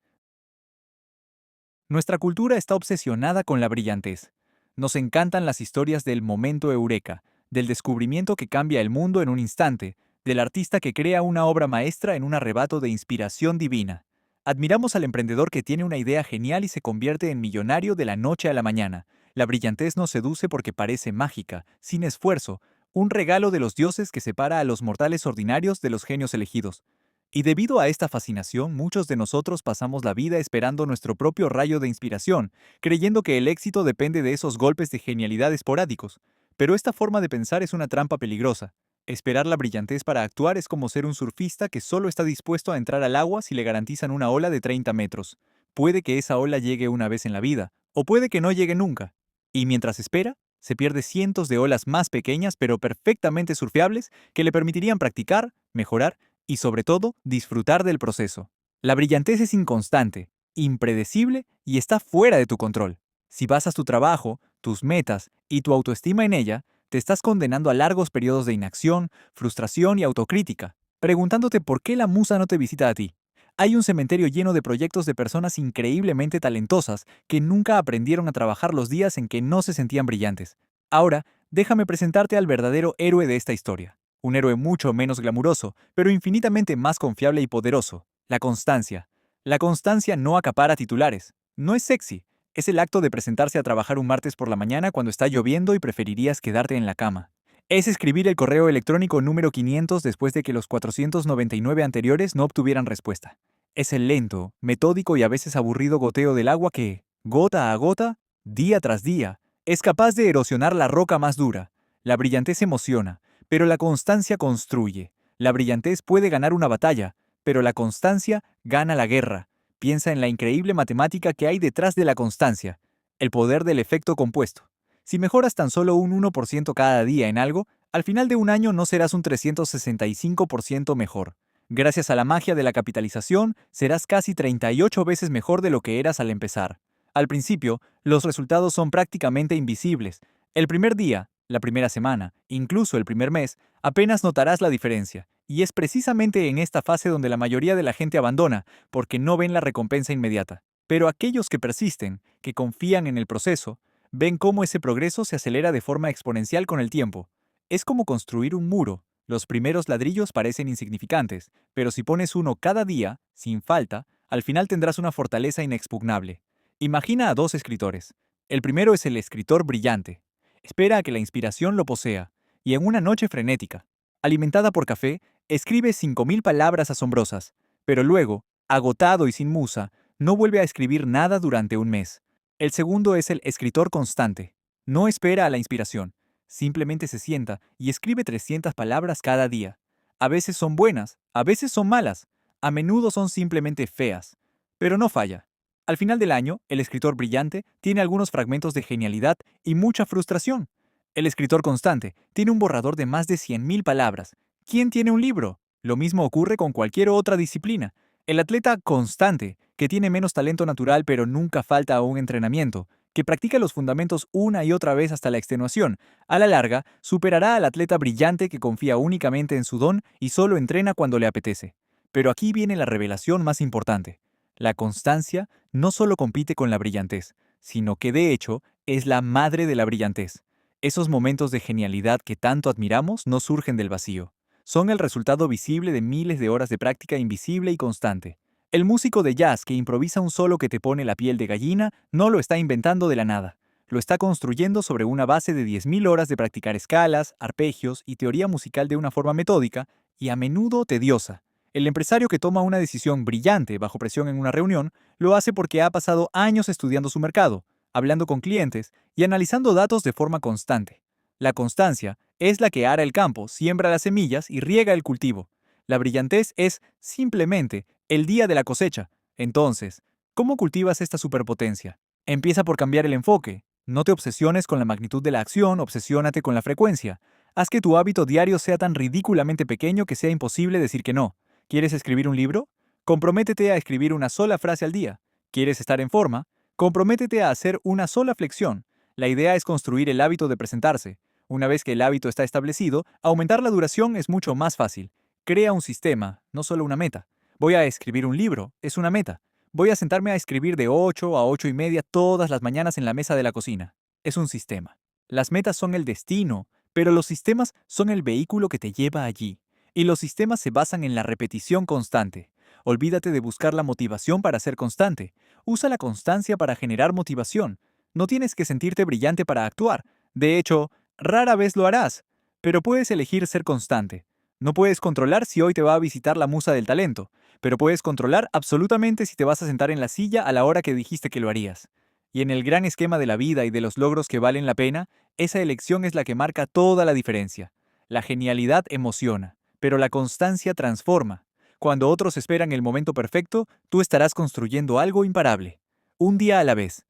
Nuestra cultura está obsesionada con la brillantez. Nos encantan las historias del momento eureka, del descubrimiento que cambia el mundo en un instante, del artista que crea una obra maestra en un arrebato de inspiración divina. Admiramos al emprendedor que tiene una idea genial y se convierte en millonario de la noche a la mañana. La brillantez nos seduce porque parece mágica, sin esfuerzo, un regalo de los dioses que separa a los mortales ordinarios de los genios elegidos. Y debido a esta fascinación, muchos de nosotros pasamos la vida esperando nuestro propio rayo de inspiración, creyendo que el éxito depende de esos golpes de genialidad esporádicos. Pero esta forma de pensar es una trampa peligrosa. Esperar la brillantez para actuar es como ser un surfista que solo está dispuesto a entrar al agua si le garantizan una ola de 30 metros. Puede que esa ola llegue una vez en la vida, o puede que no llegue nunca. Y mientras espera, Se pierde cientos de olas más pequeñas pero perfectamente surfeables que le permitirían practicar, mejorar y sobre todo disfrutar del proceso. La brillantez es inconstante, impredecible y está fuera de tu control. Si basas tu trabajo, tus metas y tu autoestima en ella, te estás condenando a largos periodos de inacción, frustración y autocrítica, preguntándote por qué la musa no te visita a ti. Hay un cementerio lleno de proyectos de personas increíblemente talentosas que nunca aprendieron a trabajar los días en que no se sentían brillantes. Ahora, déjame presentarte al verdadero héroe de esta historia. Un héroe mucho menos glamuroso, pero infinitamente más confiable y poderoso. La constancia. La constancia no acapara titulares. No es sexy. Es el acto de presentarse a trabajar un martes por la mañana cuando está lloviendo y preferirías quedarte en la cama. Es escribir el correo electrónico número 500 después de que los 499 anteriores no obtuvieran respuesta. Es el lento, metódico y a veces aburrido goteo del agua que, gota a gota, día tras día, es capaz de erosionar la roca más dura. La brillantez emociona, pero la constancia construye. La brillantez puede ganar una batalla, pero la constancia gana la guerra. Piensa en la increíble matemática que hay detrás de la constancia, el poder del efecto compuesto. Si mejoras tan solo un 1% cada día en algo, al final de un año no serás un 365% mejor. Gracias a la magia de la capitalización, serás casi 38 veces mejor de lo que eras al empezar. Al principio, los resultados son prácticamente invisibles. El primer día, la primera semana, incluso el primer mes, apenas notarás la diferencia. Y es precisamente en esta fase donde la mayoría de la gente abandona, porque no ven la recompensa inmediata. Pero aquellos que persisten, que confían en el proceso, ven cómo ese progreso se acelera de forma exponencial con el tiempo. Es como construir un muro. Los primeros ladrillos parecen insignificantes, pero si pones uno cada día, sin falta, al final tendrás una fortaleza inexpugnable. Imagina a dos escritores. El primero es el escritor brillante. Espera a que la inspiración lo posea, y en una noche frenética, alimentada por café, escribe 5.000 palabras asombrosas, pero luego, agotado y sin musa, no vuelve a escribir nada durante un mes. El segundo es el escritor constante. No espera a la inspiración, simplemente se sienta y escribe 300 palabras cada día. A veces son buenas, a veces son malas, a menudo son simplemente feas, pero no falla. Al final del año, el escritor brillante tiene algunos fragmentos de genialidad y mucha frustración. El escritor constante tiene un borrador de más de 100.000 palabras. ¿Quién tiene un libro? Lo mismo ocurre con cualquier otra disciplina. El atleta constante, que tiene menos talento natural pero nunca falta a un entrenamiento, que practica los fundamentos una y otra vez hasta la extenuación, a la larga superará al atleta brillante que confía únicamente en su don y solo entrena cuando le apetece. Pero aquí viene la revelación más importante. La constancia no solo compite con la brillantez, sino que de hecho es la madre de la brillantez. Esos momentos de genialidad que tanto admiramos no surgen del vacío. Son el resultado visible de miles de horas de práctica invisible y constante. El músico de jazz que improvisa un solo que te pone la piel de gallina no lo está inventando de la nada. Lo está construyendo sobre una base de 10.000 horas de practicar escalas, arpegios y teoría musical de una forma metódica y a menudo tediosa. El empresario que toma una decisión brillante bajo presión en una reunión lo hace porque ha pasado años estudiando su mercado, hablando con clientes y analizando datos de forma constante. La constancia es la que ara el campo, siembra las semillas y riega el cultivo. La brillantez es, simplemente, el día de la cosecha. Entonces, ¿cómo cultivas esta superpotencia? Empieza por cambiar el enfoque. No te obsesiones con la magnitud de la acción, obsesiónate con la frecuencia. Haz que tu hábito diario sea tan ridículamente pequeño que sea imposible decir que no. ¿Quieres escribir un libro? Comprométete a escribir una sola frase al día. ¿Quieres estar en forma? Comprométete a hacer una sola flexión. La idea es construir el hábito de presentarse. Una vez que el hábito está establecido, aumentar la duración es mucho más fácil. Crea un sistema, no solo una meta. Voy a escribir un libro, es una meta. Voy a sentarme a escribir de 8 a 8:30 todas las mañanas en la mesa de la cocina. Es un sistema. Las metas son el destino, pero los sistemas son el vehículo que te lleva allí. Y los sistemas se basan en la repetición constante. Olvídate de buscar la motivación para ser constante. Usa la constancia para generar motivación. No tienes que sentirte brillante para actuar. De hecho, rara vez lo harás. Pero puedes elegir ser constante. No puedes controlar si hoy te va a visitar la musa del talento, pero puedes controlar absolutamente si te vas a sentar en la silla a la hora que dijiste que lo harías. Y en el gran esquema de la vida y de los logros que valen la pena, esa elección es la que marca toda la diferencia. La genialidad emociona, pero la constancia transforma. Cuando otros esperan el momento perfecto, tú estarás construyendo algo imparable. Un día a la vez.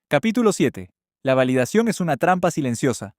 Capítulo 7. La validación es una trampa silenciosa.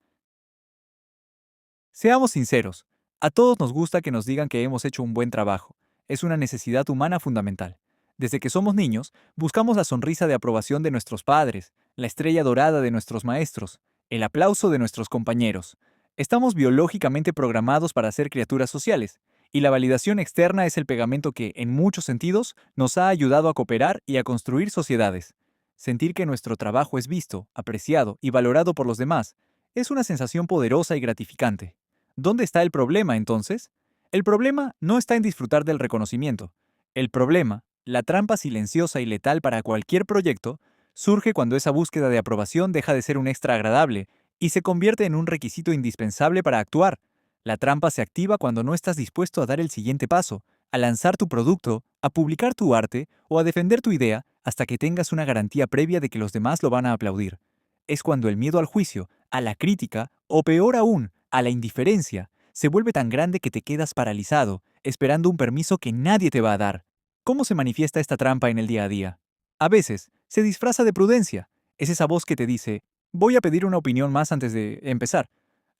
Seamos sinceros, a todos nos gusta que nos digan que hemos hecho un buen trabajo. Es una necesidad humana fundamental. Desde que somos niños, buscamos la sonrisa de aprobación de nuestros padres, la estrella dorada de nuestros maestros, el aplauso de nuestros compañeros. Estamos biológicamente programados para ser criaturas sociales, y la validación externa es el pegamento que, en muchos sentidos, nos ha ayudado a cooperar y a construir sociedades. Sentir que nuestro trabajo es visto, apreciado y valorado por los demás es una sensación poderosa y gratificante. ¿Dónde está el problema, entonces? El problema no está en disfrutar del reconocimiento. El problema, la trampa silenciosa y letal para cualquier proyecto, surge cuando esa búsqueda de aprobación deja de ser un extra agradable y se convierte en un requisito indispensable para actuar. La trampa se activa cuando no estás dispuesto a dar el siguiente paso, a lanzar tu producto, a publicar tu arte o a defender tu idea hasta que tengas una garantía previa de que los demás lo van a aplaudir. Es cuando el miedo al juicio, a la crítica o peor aún, a la indiferencia, se vuelve tan grande que te quedas paralizado, esperando un permiso que nadie te va a dar. ¿Cómo se manifiesta esta trampa en el día a día? A veces, se disfraza de prudencia. Es esa voz que te dice, voy a pedir una opinión más antes de empezar,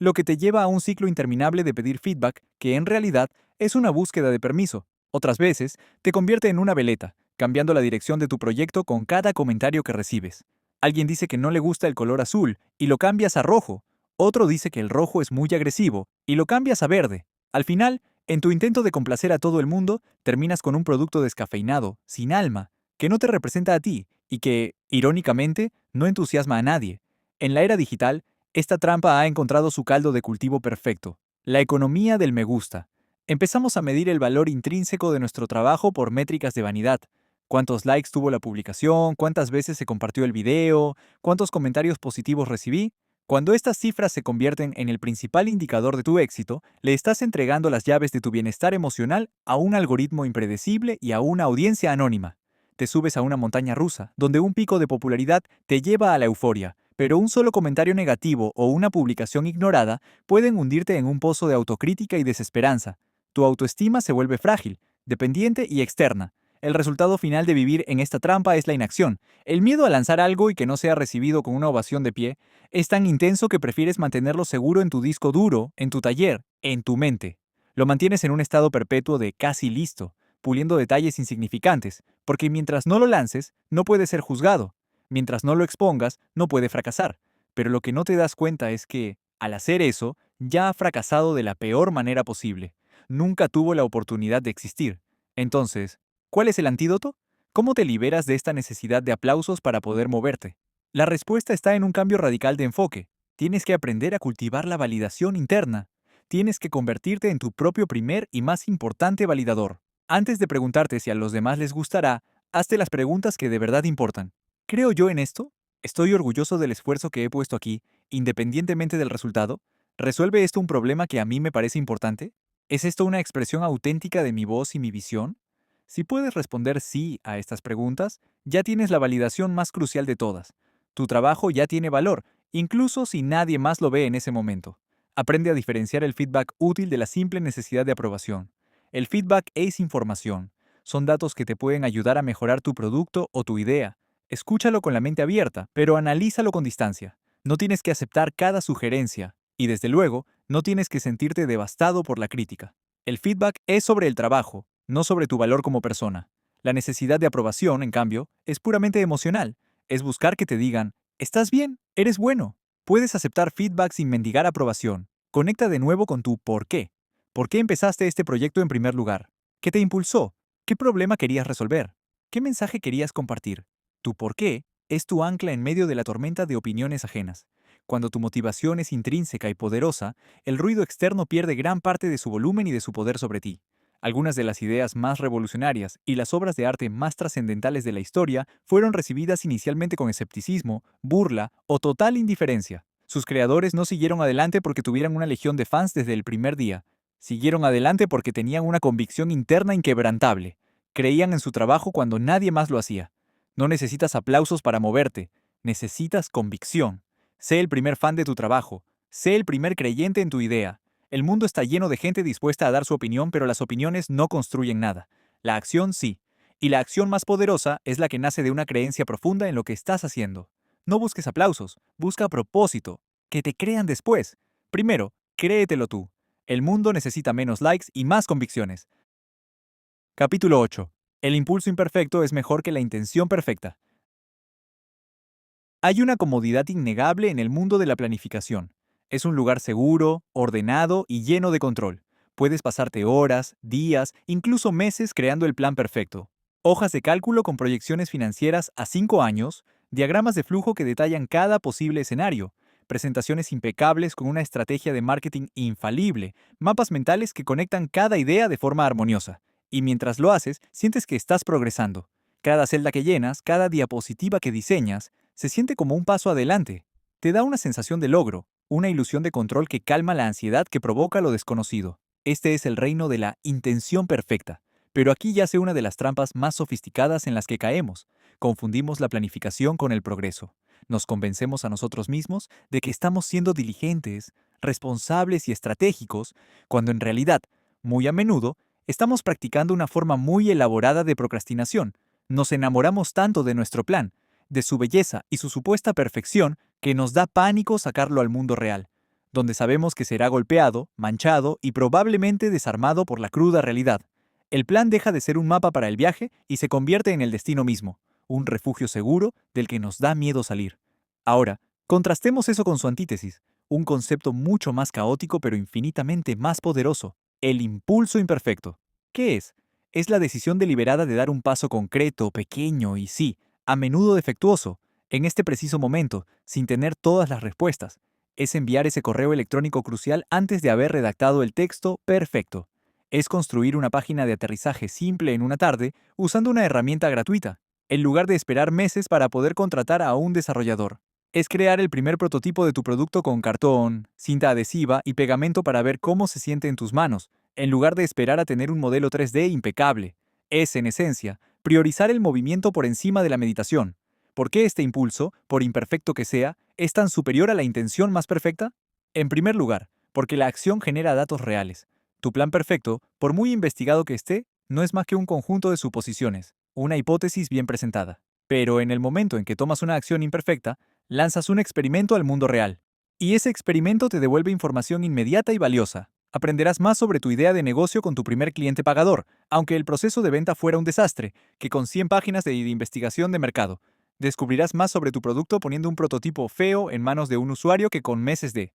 lo que te lleva a un ciclo interminable de pedir feedback que en realidad es una búsqueda de permiso. Otras veces, te convierte en una veleta, cambiando la dirección de tu proyecto con cada comentario que recibes. Alguien dice que no le gusta el color azul y lo cambias a rojo. Otro dice que el rojo es muy agresivo y lo cambias a verde. Al final, en tu intento de complacer a todo el mundo, terminas con un producto descafeinado, sin alma, que no te representa a ti y que, irónicamente, no entusiasma a nadie. En la era digital, esta trampa ha encontrado su caldo de cultivo perfecto, la economía del me gusta. Empezamos a medir el valor intrínseco de nuestro trabajo por métricas de vanidad. ¿Cuántos likes tuvo la publicación? ¿Cuántas veces se compartió el video? ¿Cuántos comentarios positivos recibí? Cuando estas cifras se convierten en el principal indicador de tu éxito, le estás entregando las llaves de tu bienestar emocional a un algoritmo impredecible y a una audiencia anónima. Te subes a una montaña rusa, donde un pico de popularidad te lleva a la euforia, pero un solo comentario negativo o una publicación ignorada pueden hundirte en un pozo de autocrítica y desesperanza. Tu autoestima se vuelve frágil, dependiente y externa. El resultado final de vivir en esta trampa es la inacción. El miedo a lanzar algo y que no sea recibido con una ovación de pie es tan intenso que prefieres mantenerlo seguro en tu disco duro, en tu taller, en tu mente. Lo mantienes en un estado perpetuo de casi listo, puliendo detalles insignificantes, porque mientras no lo lances, no puede ser juzgado. Mientras no lo expongas, no puede fracasar. Pero lo que no te das cuenta es que, al hacer eso, ya ha fracasado de la peor manera posible. Nunca tuvo la oportunidad de existir. Entonces, ¿cuál es el antídoto? ¿Cómo te liberas de esta necesidad de aplausos para poder moverte? La respuesta está en un cambio radical de enfoque. Tienes que aprender a cultivar la validación interna. Tienes que convertirte en tu propio primer y más importante validador. Antes de preguntarte si a los demás les gustará, hazte las preguntas que de verdad importan. ¿Creo yo en esto? ¿Estoy orgulloso del esfuerzo que he puesto aquí, independientemente del resultado? ¿Resuelve esto un problema que a mí me parece importante? ¿Es esto una expresión auténtica de mi voz y mi visión? Si puedes responder sí a estas preguntas, ya tienes la validación más crucial de todas. Tu trabajo ya tiene valor, incluso si nadie más lo ve en ese momento. Aprende a diferenciar el feedback útil de la simple necesidad de aprobación. El feedback es información. Son datos que te pueden ayudar a mejorar tu producto o tu idea. Escúchalo con la mente abierta, pero analízalo con distancia. No tienes que aceptar cada sugerencia, y desde luego, no tienes que sentirte devastado por la crítica. El feedback es sobre el trabajo, no sobre tu valor como persona. La necesidad de aprobación, en cambio, es puramente emocional. Es buscar que te digan, estás bien, eres bueno. Puedes aceptar feedback sin mendigar aprobación. Conecta de nuevo con tu por qué. ¿Por qué empezaste este proyecto en primer lugar? ¿Qué te impulsó? ¿Qué problema querías resolver? ¿Qué mensaje querías compartir? Tu por qué es tu ancla en medio de la tormenta de opiniones ajenas. Cuando tu motivación es intrínseca y poderosa, el ruido externo pierde gran parte de su volumen y de su poder sobre ti. Algunas de las ideas más revolucionarias y las obras de arte más trascendentales de la historia fueron recibidas inicialmente con escepticismo, burla o total indiferencia. Sus creadores no siguieron adelante porque tuvieran una legión de fans desde el primer día. Siguieron adelante porque tenían una convicción interna inquebrantable. Creían en su trabajo cuando nadie más lo hacía. No necesitas aplausos para moverte, necesitas convicción. Sé el primer fan de tu trabajo, sé el primer creyente en tu idea. El mundo está lleno de gente dispuesta a dar su opinión, pero las opiniones no construyen nada. La acción sí. Y la acción más poderosa es la que nace de una creencia profunda en lo que estás haciendo. No busques aplausos, busca propósito, que te crean después. Primero, créetelo tú. El mundo necesita menos likes y más convicciones. Capítulo 8. El impulso imperfecto es mejor que la intención perfecta. Hay una comodidad innegable en el mundo de la planificación. Es un lugar seguro, ordenado y lleno de control. Puedes pasarte horas, días, incluso meses creando el plan perfecto. Hojas de cálculo con proyecciones financieras a 5 años, diagramas de flujo que detallan cada posible escenario, presentaciones impecables con una estrategia de marketing infalible, mapas mentales que conectan cada idea de forma armoniosa. Y mientras lo haces, sientes que estás progresando. Cada celda que llenas, cada diapositiva que diseñas, se siente como un paso adelante. Te da una sensación de logro, una ilusión de control que calma la ansiedad que provoca lo desconocido. Este es el reino de la intención perfecta. Pero aquí yace una de las trampas más sofisticadas en las que caemos. Confundimos la planificación con el progreso. Nos convencemos a nosotros mismos de que estamos siendo diligentes, responsables y estratégicos, cuando en realidad, muy a menudo, estamos practicando una forma muy elaborada de procrastinación. Nos enamoramos tanto de nuestro plan, de su belleza y su supuesta perfección, que nos da pánico sacarlo al mundo real, donde sabemos que será golpeado, manchado y probablemente desarmado por la cruda realidad. El plan deja de ser un mapa para el viaje y se convierte en el destino mismo, un refugio seguro del que nos da miedo salir. Ahora, contrastemos eso con su antítesis, un concepto mucho más caótico pero infinitamente más poderoso, el impulso imperfecto. ¿Qué es? Es la decisión deliberada de dar un paso concreto, pequeño y sí, a menudo defectuoso, en este preciso momento, sin tener todas las respuestas. Es enviar ese correo electrónico crucial antes de haber redactado el texto perfecto. Es construir una página de aterrizaje simple en una tarde usando una herramienta gratuita, en lugar de esperar meses para poder contratar a un desarrollador. Es crear el primer prototipo de tu producto con cartón, cinta adhesiva y pegamento para ver cómo se siente en tus manos, en lugar de esperar a tener un modelo 3D impecable. Es, en esencia, priorizar el movimiento por encima de la meditación. ¿Por qué este impulso, por imperfecto que sea, es tan superior a la intención más perfecta? En primer lugar, porque la acción genera datos reales. Tu plan perfecto, por muy investigado que esté, no es más que un conjunto de suposiciones, una hipótesis bien presentada. Pero en el momento en que tomas una acción imperfecta, lanzas un experimento al mundo real. Y ese experimento te devuelve información inmediata y valiosa. Aprenderás más sobre tu idea de negocio con tu primer cliente pagador, aunque el proceso de venta fuera un desastre, que con 100 páginas de investigación de mercado. Descubrirás más sobre tu producto poniendo un prototipo feo en manos de un usuario que con meses de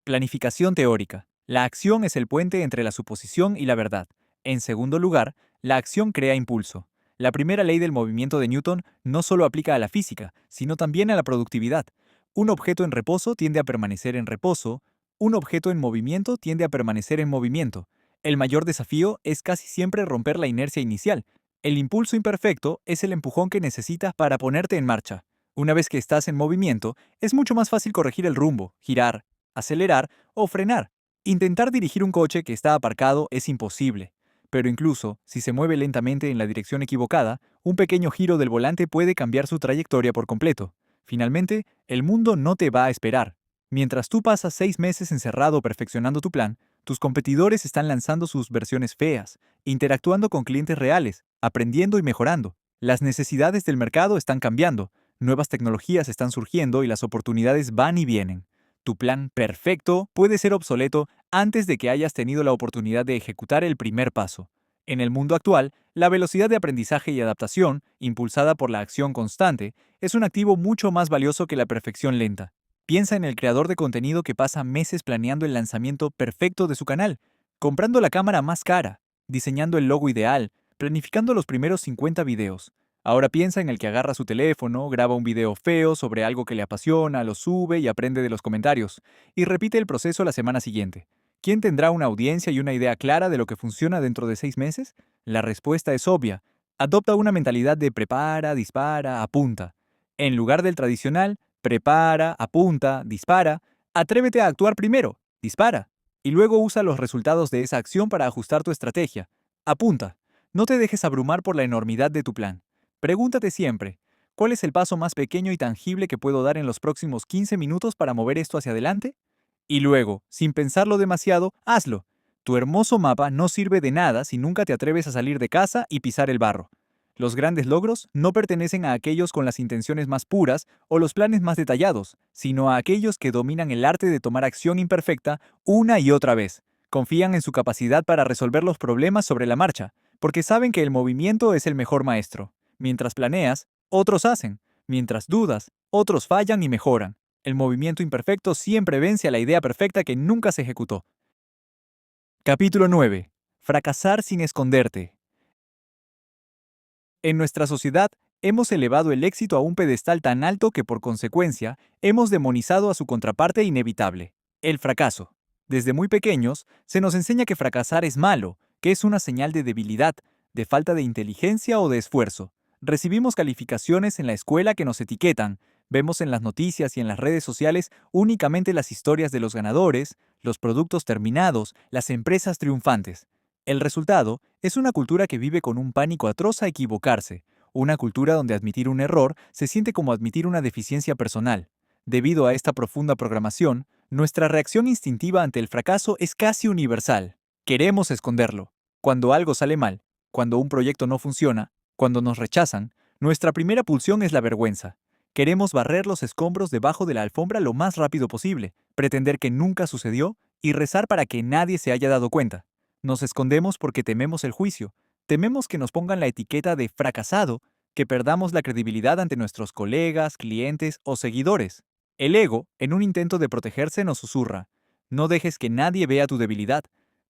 planificación teórica. La acción es el puente entre la suposición y la verdad. En segundo lugar, la acción crea impulso. La primera ley del movimiento de Newton no solo aplica a la física, sino también a la productividad. Un objeto en reposo tiende a permanecer en reposo, un objeto en movimiento tiende a permanecer en movimiento. El mayor desafío es casi siempre romper la inercia inicial. El impulso imperfecto es el empujón que necesitas para ponerte en marcha. Una vez que estás en movimiento, es mucho más fácil corregir el rumbo, girar, acelerar o frenar. Intentar dirigir un coche que está aparcado es imposible. Pero incluso, si se mueve lentamente en la dirección equivocada, un pequeño giro del volante puede cambiar su trayectoria por completo. Finalmente, el mundo no te va a esperar. Mientras tú pasas 6 meses encerrado perfeccionando tu plan, tus competidores están lanzando sus versiones feas, interactuando con clientes reales, aprendiendo y mejorando. Las necesidades del mercado están cambiando, nuevas tecnologías están surgiendo y las oportunidades van y vienen. Tu plan perfecto puede ser obsoleto antes de que hayas tenido la oportunidad de ejecutar el primer paso. En el mundo actual, la velocidad de aprendizaje y adaptación, impulsada por la acción constante, es un activo mucho más valioso que la perfección lenta. Piensa en el creador de contenido que pasa meses planeando el lanzamiento perfecto de su canal, comprando la cámara más cara, diseñando el logo ideal, planificando los primeros 50 videos. Ahora piensa en el que agarra su teléfono, graba un video feo sobre algo que le apasiona, lo sube y aprende de los comentarios, y repite el proceso la semana siguiente. ¿Quién tendrá una audiencia y una idea clara de lo que funciona dentro de 6 meses? La respuesta es obvia. Adopta una mentalidad de prepara, dispara, apunta. En lugar del tradicional, prepara, apunta, dispara, atrévete a actuar primero, dispara, y luego usa los resultados de esa acción para ajustar tu estrategia. Apunta. No te dejes abrumar por la enormidad de tu plan. Pregúntate siempre, ¿cuál es el paso más pequeño y tangible que puedo dar en los próximos 15 minutos para mover esto hacia adelante? Y luego, sin pensarlo demasiado, hazlo. Tu hermoso mapa no sirve de nada si nunca te atreves a salir de casa y pisar el barro. Los grandes logros no pertenecen a aquellos con las intenciones más puras o los planes más detallados, sino a aquellos que dominan el arte de tomar acción imperfecta una y otra vez. Confían en su capacidad para resolver los problemas sobre la marcha, porque saben que el movimiento es el mejor maestro. Mientras planeas, otros hacen. Mientras dudas, otros fallan y mejoran. El movimiento imperfecto siempre vence a la idea perfecta que nunca se ejecutó. Capítulo 9. Fracasar sin esconderte. En nuestra sociedad, hemos elevado el éxito a un pedestal tan alto que por consecuencia, hemos demonizado a su contraparte inevitable, el fracaso. Desde muy pequeños, se nos enseña que fracasar es malo, que es una señal de debilidad, de falta de inteligencia o de esfuerzo. Recibimos calificaciones en la escuela que nos etiquetan, vemos en las noticias y en las redes sociales únicamente las historias de los ganadores, los productos terminados, las empresas triunfantes. El resultado es una cultura que vive con un pánico atroz a equivocarse, una cultura donde admitir un error se siente como admitir una deficiencia personal. Debido a esta profunda programación, nuestra reacción instintiva ante el fracaso es casi universal. Queremos esconderlo. Cuando algo sale mal, cuando un proyecto no funciona, cuando nos rechazan, nuestra primera pulsión es la vergüenza. Queremos barrer los escombros debajo de la alfombra lo más rápido posible, pretender que nunca sucedió y rezar para que nadie se haya dado cuenta. Nos escondemos porque tememos el juicio, tememos que nos pongan la etiqueta de fracasado, que perdamos la credibilidad ante nuestros colegas, clientes o seguidores. El ego, en un intento de protegerse, nos susurra, no dejes que nadie vea tu debilidad,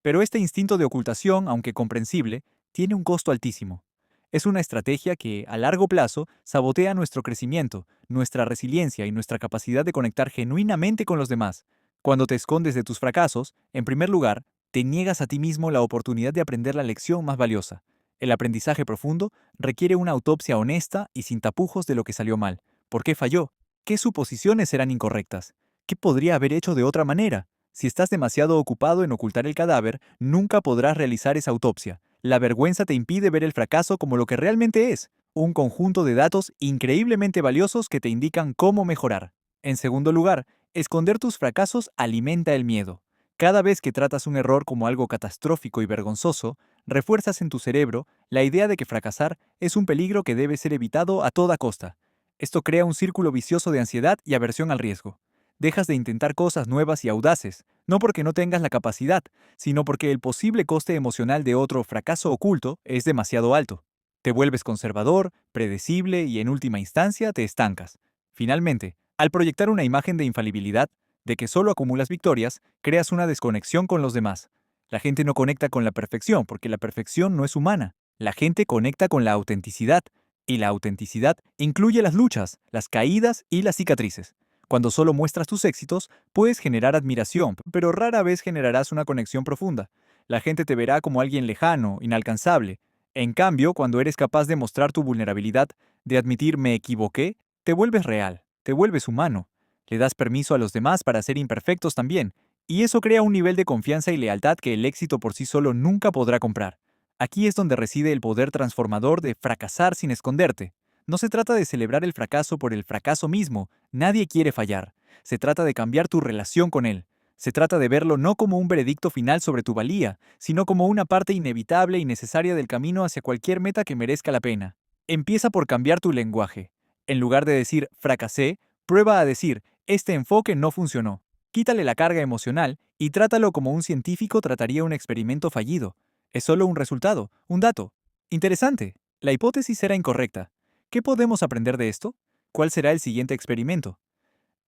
pero este instinto de ocultación, aunque comprensible, tiene un costo altísimo. Es una estrategia que, a largo plazo, sabotea nuestro crecimiento, nuestra resiliencia y nuestra capacidad de conectar genuinamente con los demás. Cuando te escondes de tus fracasos, en primer lugar, te niegas a ti mismo la oportunidad de aprender la lección más valiosa. El aprendizaje profundo requiere una autopsia honesta y sin tapujos de lo que salió mal. ¿Por qué falló? ¿Qué suposiciones eran incorrectas? ¿Qué podría haber hecho de otra manera? Si estás demasiado ocupado en ocultar el cadáver, nunca podrás realizar esa autopsia. La vergüenza te impide ver el fracaso como lo que realmente es, un conjunto de datos increíblemente valiosos que te indican cómo mejorar. En segundo lugar, esconder tus fracasos alimenta el miedo. Cada vez que tratas un error como algo catastrófico y vergonzoso, refuerzas en tu cerebro la idea de que fracasar es un peligro que debe ser evitado a toda costa. Esto crea un círculo vicioso de ansiedad y aversión al riesgo. Dejas de intentar cosas nuevas y audaces, no porque no tengas la capacidad, sino porque el posible coste emocional de otro fracaso oculto es demasiado alto. Te vuelves conservador, predecible y en última instancia te estancas. Finalmente, al proyectar una imagen de infalibilidad, de que solo acumulas victorias, creas una desconexión con los demás. La gente no conecta con la perfección porque la perfección no es humana. La gente conecta con la autenticidad, y la autenticidad incluye las luchas, las caídas y las cicatrices. Cuando solo muestras tus éxitos, puedes generar admiración, pero rara vez generarás una conexión profunda. La gente te verá como alguien lejano, inalcanzable. En cambio, cuando eres capaz de mostrar tu vulnerabilidad, de admitir me equivoqué, te vuelves real, te vuelves humano. Le das permiso a los demás para ser imperfectos también, y eso crea un nivel de confianza y lealtad que el éxito por sí solo nunca podrá comprar. Aquí es donde reside el poder transformador de fracasar sin esconderte. No se trata de celebrar el fracaso por el fracaso mismo, nadie quiere fallar. Se trata de cambiar tu relación con él. Se trata de verlo no como un veredicto final sobre tu valía, sino como una parte inevitable y necesaria del camino hacia cualquier meta que merezca la pena. Empieza por cambiar tu lenguaje. En lugar de decir fracasé, prueba a decir este enfoque no funcionó. Quítale la carga emocional y trátalo como un científico trataría un experimento fallido. Es solo un resultado, un dato. Interesante. La hipótesis era incorrecta. ¿Qué podemos aprender de esto? ¿Cuál será el siguiente experimento?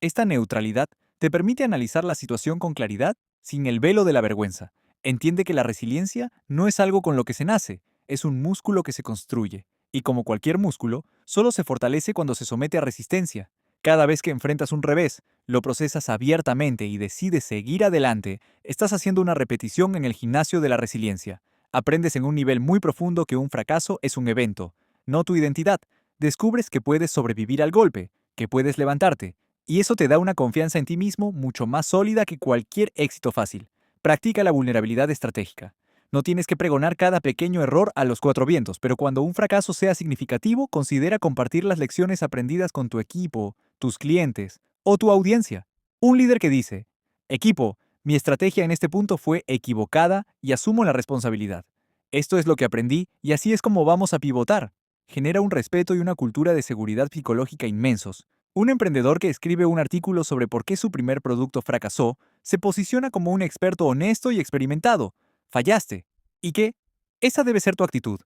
Esta neutralidad te permite analizar la situación con claridad, sin el velo de la vergüenza. Entiende que la resiliencia no es algo con lo que se nace, es un músculo que se construye. Y como cualquier músculo, solo se fortalece cuando se somete a resistencia. Cada vez que enfrentas un revés, lo procesas abiertamente y decides seguir adelante, estás haciendo una repetición en el gimnasio de la resiliencia. Aprendes en un nivel muy profundo que un fracaso es un evento, no tu identidad. Descubres que puedes sobrevivir al golpe, que puedes levantarte, y eso te da una confianza en ti mismo mucho más sólida que cualquier éxito fácil. Practica la vulnerabilidad estratégica. No tienes que pregonar cada pequeño error a los cuatro vientos, pero cuando un fracaso sea significativo, considera compartir las lecciones aprendidas con tu equipo, tus clientes o tu audiencia. Un líder que dice, equipo, mi estrategia en este punto fue equivocada y asumo la responsabilidad. Esto es lo que aprendí y así es como vamos a pivotar. genera un respeto y una cultura de seguridad psicológica inmensos. Un emprendedor que escribe un artículo sobre por qué su primer producto fracasó se posiciona como un experto honesto y experimentado. Fallaste. ¿Y qué? Esa debe ser tu actitud.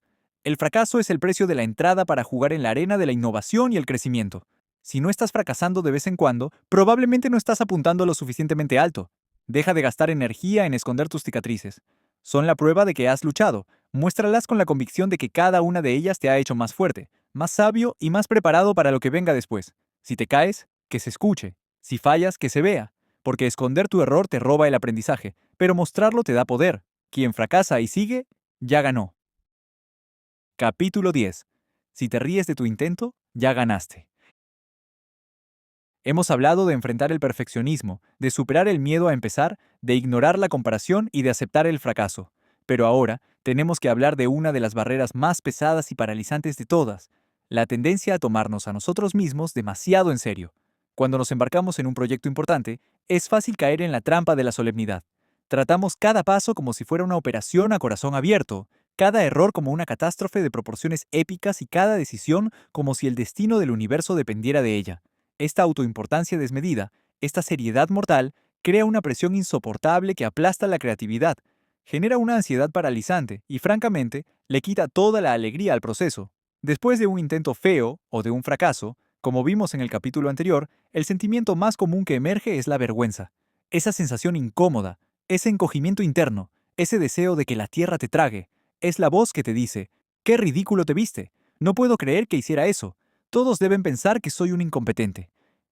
El fracaso es el precio de la entrada para jugar en la arena de la innovación y el crecimiento. Si no estás fracasando de vez en cuando, probablemente no estás apuntando lo suficientemente alto. Deja de gastar energía en esconder tus cicatrices. Son la prueba de que has luchado. Muéstralas con la convicción de que cada una de ellas te ha hecho más fuerte, más sabio y más preparado para lo que venga después. Si te caes, que se escuche. Si fallas, que se vea. Porque esconder tu error te roba el aprendizaje, pero mostrarlo te da poder. Quien fracasa y sigue, ya ganó. Capítulo 10. Si te ríes de tu intento, ya ganaste. Hemos hablado de enfrentar el perfeccionismo, de superar el miedo a empezar, de ignorar la comparación y de aceptar el fracaso. Pero ahora tenemos que hablar de una de las barreras más pesadas y paralizantes de todas, la tendencia a tomarnos a nosotros mismos demasiado en serio. Cuando nos embarcamos en un proyecto importante, es fácil caer en la trampa de la solemnidad. Tratamos cada paso como si fuera una operación a corazón abierto, cada error como una catástrofe de proporciones épicas y cada decisión como si el destino del universo dependiera de ella. Esta autoimportancia desmedida, esta seriedad mortal, crea una presión insoportable que aplasta la creatividad, genera una ansiedad paralizante y, francamente, le quita toda la alegría al proceso. Después de un intento feo o de un fracaso, como vimos en el capítulo anterior, el sentimiento más común que emerge es la vergüenza. Esa sensación incómoda, ese encogimiento interno, ese deseo de que la tierra te trague, es la voz que te dice, «¡Qué ridículo te viste! No puedo creer que hiciera eso. Todos deben pensar que soy un incompetente».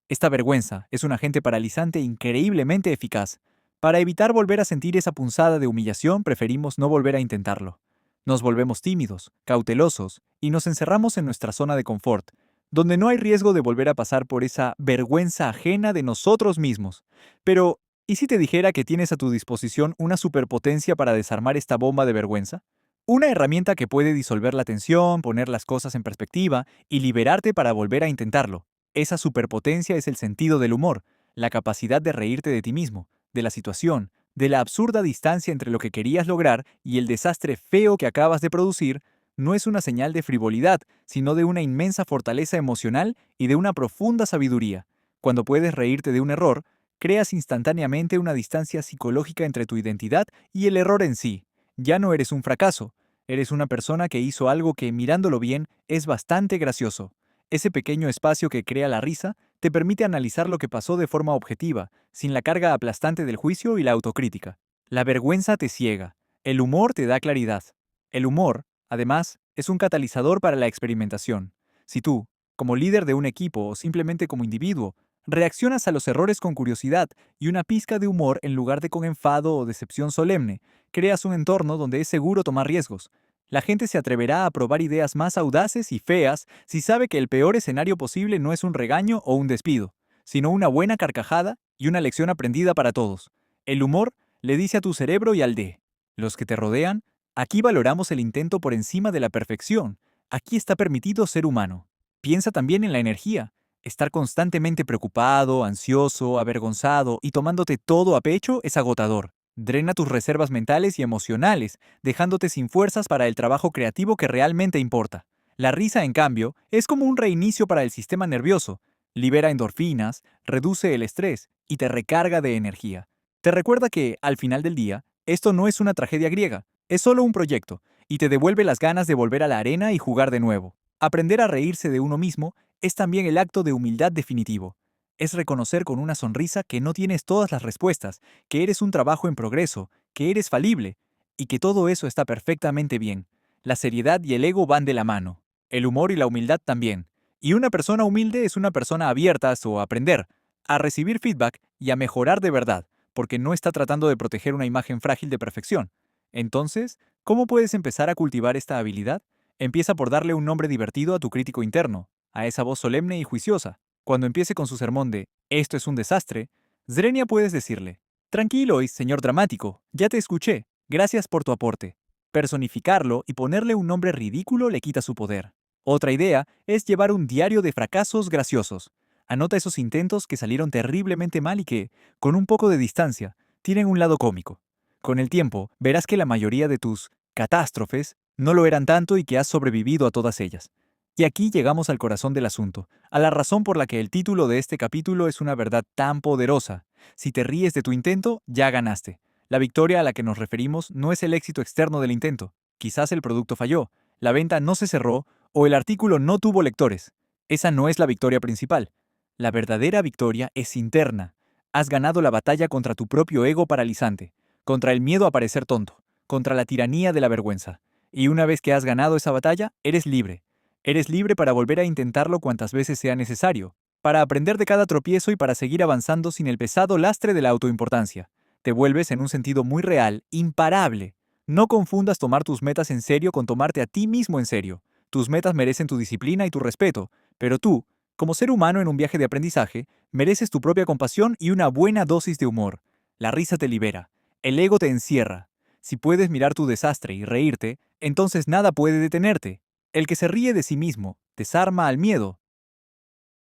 Esta vergüenza es un agente paralizante increíblemente eficaz. Para evitar volver a sentir esa punzada de humillación, preferimos no volver a intentarlo. Nos volvemos tímidos, cautelosos y nos encerramos en nuestra zona de confort, donde no hay riesgo de volver a pasar por esa vergüenza ajena de nosotros mismos. Pero, ¿y si te dijera que tienes a tu disposición una superpotencia para desarmar esta bomba de vergüenza? Una herramienta que puede disolver la tensión, poner las cosas en perspectiva y liberarte para volver a intentarlo. Esa superpotencia es el sentido del humor, la capacidad de reírte de ti mismo, de la situación, de la absurda distancia entre lo que querías lograr y el desastre feo que acabas de producir. No es una señal de frivolidad, sino de una inmensa fortaleza emocional y de una profunda sabiduría. Cuando puedes reírte de un error, creas instantáneamente una distancia psicológica entre tu identidad y el error en sí. Ya no eres un fracaso, eres una persona que hizo algo que, mirándolo bien, es bastante gracioso. Ese pequeño espacio que crea la risa te permite analizar lo que pasó de forma objetiva, sin la carga aplastante del juicio y la autocrítica. La vergüenza te ciega, el humor te da claridad. El humor, además, es un catalizador para la experimentación. Si tú, como líder de un equipo o simplemente como individuo, reaccionas a los errores con curiosidad y una pizca de humor en lugar de con enfado o decepción solemne, creas un entorno donde es seguro tomar riesgos. La gente se atreverá a probar ideas más audaces y feas si sabe que el peor escenario posible no es un regaño o un despido, sino una buena carcajada y una lección aprendida para todos. El humor le dice a tu cerebro y al de los que te rodean, aquí valoramos el intento por encima de la perfección, aquí está permitido ser humano. Piensa también en la energía. Estar constantemente preocupado, ansioso, avergonzado y tomándote todo a pecho es agotador. Drena tus reservas mentales y emocionales, dejándote sin fuerzas para el trabajo creativo que realmente importa. La risa, en cambio, es como un reinicio para el sistema nervioso. Libera endorfinas, reduce el estrés y te recarga de energía. Te recuerda que, al final del día, esto no es una tragedia griega, es solo un proyecto, y te devuelve las ganas de volver a la arena y jugar de nuevo. Aprender a reírse de uno mismo es también el acto de humildad definitivo. Es reconocer con una sonrisa que no tienes todas las respuestas, que eres un trabajo en progreso, que eres falible, y que todo eso está perfectamente bien. La seriedad y el ego van de la mano, el humor y la humildad también. Y una persona humilde es una persona abierta a aprender, a recibir feedback y a mejorar de verdad, porque no está tratando de proteger una imagen frágil de perfección. Entonces, ¿cómo puedes empezar a cultivar esta habilidad? Empieza por darle un nombre divertido a tu crítico interno, a esa voz solemne y juiciosa. Cuando empiece con su sermón de «esto es un desastre», Zrenia puedes decirle «Tranquilo, señor dramático, ya te escuché, gracias por tu aporte». Personificarlo y ponerle un nombre ridículo le quita su poder. Otra idea es llevar un diario de fracasos graciosos. Anota esos intentos que salieron terriblemente mal y que, con un poco de distancia, tienen un lado cómico. Con el tiempo, verás que la mayoría de tus catástrofes no lo eran tanto y que has sobrevivido a todas ellas. Y aquí llegamos al corazón del asunto, a la razón por la que el título de este capítulo es una verdad tan poderosa. Si te ríes de tu intento, ya ganaste. La victoria a la que nos referimos no es el éxito externo del intento. Quizás el producto falló, la venta no se cerró o el artículo no tuvo lectores. Esa no es la victoria principal. La verdadera victoria es interna. Has ganado la batalla contra tu propio ego paralizante, contra el miedo a parecer tonto, contra la tiranía de la vergüenza. Y una vez que has ganado esa batalla, eres libre. Eres libre para volver a intentarlo cuantas veces sea necesario, para aprender de cada tropiezo y para seguir avanzando sin el pesado lastre de la autoimportancia. Te vuelves, en un sentido muy real, imparable. No confundas tomar tus metas en serio con tomarte a ti mismo en serio. Tus metas merecen tu disciplina y tu respeto, pero tú, como ser humano en un viaje de aprendizaje, mereces tu propia compasión y una buena dosis de humor. La risa te libera, el ego te encierra. Si puedes mirar tu desastre y reírte, entonces nada puede detenerte. El que se ríe de sí mismo desarma al miedo.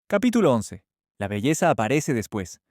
Capítulo 11. La belleza aparece después.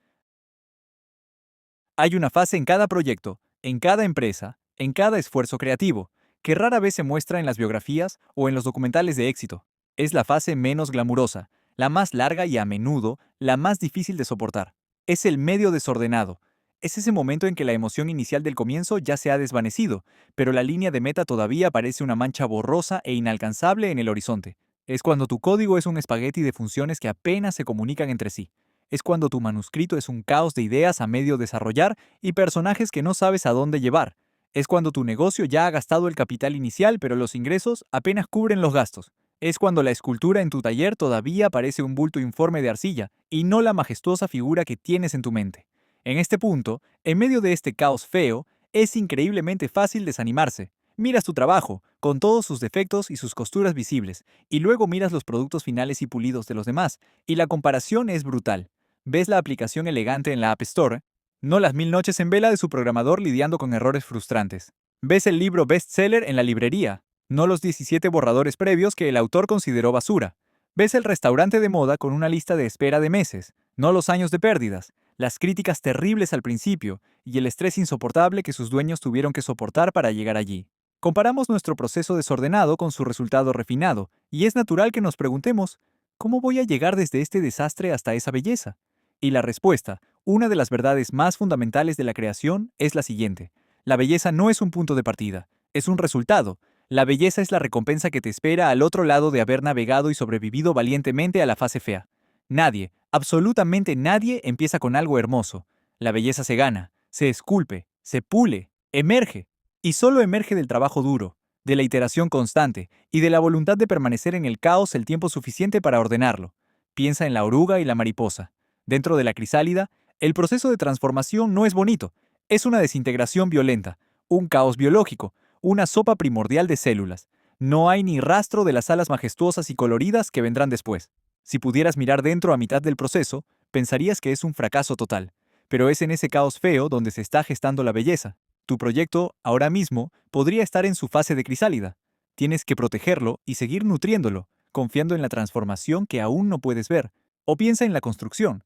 Hay una fase en cada proyecto, en cada empresa, en cada esfuerzo creativo, que rara vez se muestra en las biografías o en los documentales de éxito. Es la fase menos glamurosa, la más larga y a menudo la más difícil de soportar. Es el medio desordenado. Es ese momento en que la emoción inicial del comienzo ya se ha desvanecido, pero la línea de meta todavía parece una mancha borrosa e inalcanzable en el horizonte. Es cuando tu código es un espagueti de funciones que apenas se comunican entre sí. Es cuando tu manuscrito es un caos de ideas a medio desarrollar y personajes que no sabes a dónde llevar. Es cuando tu negocio ya ha gastado el capital inicial, pero los ingresos apenas cubren los gastos. Es cuando la escultura en tu taller todavía parece un bulto informe de arcilla y no la majestuosa figura que tienes en tu mente. En este punto, en medio de este caos feo, es increíblemente fácil desanimarse. Miras tu trabajo, con todos sus defectos y sus costuras visibles, y luego miras los productos finales y pulidos de los demás, y la comparación es brutal. Ves la aplicación elegante en la App Store, no las 1000 noches en vela de su programador lidiando con errores frustrantes. Ves el libro bestseller en la librería, no los 17 borradores previos que el autor consideró basura. Ves el restaurante de moda con una lista de espera de meses, no los años de pérdidas, las críticas terribles al principio y el estrés insoportable que sus dueños tuvieron que soportar para llegar allí. Comparamos nuestro proceso desordenado con su resultado refinado, y es natural que nos preguntemos, ¿cómo voy a llegar desde este desastre hasta esa belleza? Y la respuesta, una de las verdades más fundamentales de la creación, es la siguiente. La belleza no es un punto de partida, es un resultado. La belleza es la recompensa que te espera al otro lado de haber navegado y sobrevivido valientemente a la fase fea. Nadie, absolutamente nadie empieza con algo hermoso. La belleza se gana, se esculpe, se pule, emerge. Y solo emerge del trabajo duro, de la iteración constante y de la voluntad de permanecer en el caos el tiempo suficiente para ordenarlo. Piensa en la oruga y la mariposa. Dentro de la crisálida, el proceso de transformación no es bonito, es una desintegración violenta, un caos biológico, una sopa primordial de células. No hay ni rastro de las alas majestuosas y coloridas que vendrán después. Si pudieras mirar dentro a mitad del proceso, pensarías que es un fracaso total. Pero es en ese caos feo donde se está gestando la belleza. Tu proyecto, ahora mismo, podría estar en su fase de crisálida. Tienes que protegerlo y seguir nutriéndolo, confiando en la transformación que aún no puedes ver. O piensa en la construcción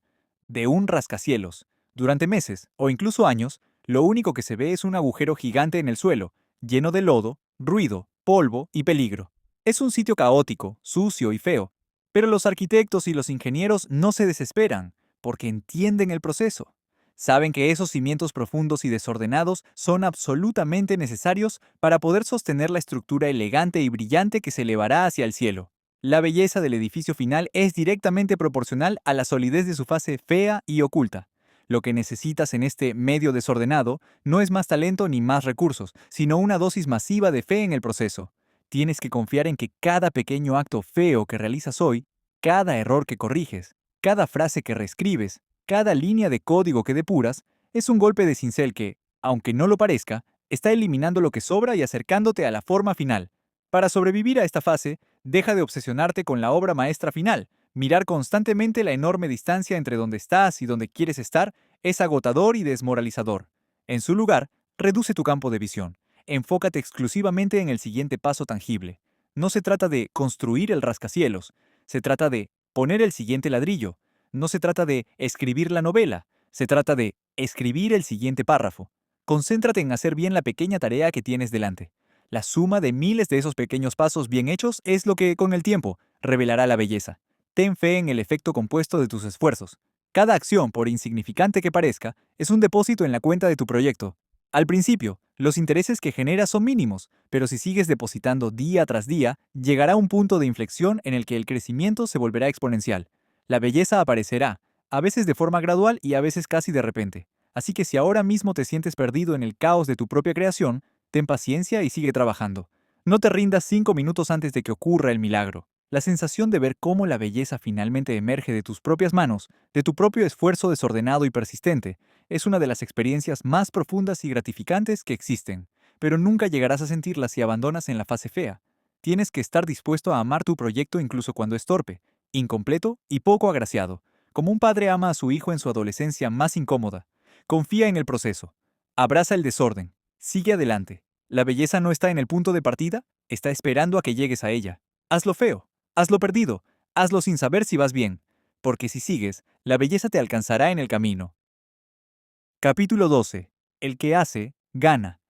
de un rascacielos. Durante meses, o incluso años, lo único que se ve es un agujero gigante en el suelo, lleno de lodo, ruido, polvo y peligro. Es un sitio caótico, sucio y feo. Pero los arquitectos y los ingenieros no se desesperan, porque entienden el proceso. Saben que esos cimientos profundos y desordenados son absolutamente necesarios para poder sostener la estructura elegante y brillante que se elevará hacia el cielo. La belleza del edificio final es directamente proporcional a la solidez de su fase fea y oculta. Lo que necesitas en este medio desordenado no es más talento ni más recursos, sino una dosis masiva de fe en el proceso. Tienes que confiar en que cada pequeño acto feo que realizas hoy, cada error que corriges, cada frase que reescribes, cada línea de código que depuras, es un golpe de cincel que, aunque no lo parezca, está eliminando lo que sobra y acercándote a la forma final. Para sobrevivir a esta fase, deja de obsesionarte con la obra maestra final. Mirar constantemente la enorme distancia entre donde estás y donde quieres estar es agotador y desmoralizador. En su lugar, reduce tu campo de visión. Enfócate exclusivamente en el siguiente paso tangible. No se trata de construir el rascacielos, se trata de poner el siguiente ladrillo. No se trata de escribir la novela, se trata de escribir el siguiente párrafo. Concéntrate en hacer bien la pequeña tarea que tienes delante. La suma de miles de esos pequeños pasos bien hechos es lo que, con el tiempo, revelará la belleza. Ten fe en el efecto compuesto de tus esfuerzos. Cada acción, por insignificante que parezca, es un depósito en la cuenta de tu proyecto. Al principio, los intereses que generas son mínimos, pero si sigues depositando día tras día, llegará un punto de inflexión en el que el crecimiento se volverá exponencial. La belleza aparecerá, a veces de forma gradual y a veces casi de repente. Así que si ahora mismo te sientes perdido en el caos de tu propia creación, ten paciencia y sigue trabajando. No te rindas 5 minutos antes de que ocurra el milagro. La sensación de ver cómo la belleza finalmente emerge de tus propias manos, de tu propio esfuerzo desordenado y persistente, es una de las experiencias más profundas y gratificantes que existen. Pero nunca llegarás a sentirla si abandonas en la fase fea. Tienes que estar dispuesto a amar tu proyecto incluso cuando es torpe, incompleto y poco agraciado, como un padre ama a su hijo en su adolescencia más incómoda. Confía en el proceso. Abraza el desorden. Sigue adelante. La belleza no está en el punto de partida, está esperando a que llegues a ella. Hazlo feo, hazlo perdido, hazlo sin saber si vas bien, porque si sigues, la belleza te alcanzará en el camino. Capítulo 12. El que hace, gana.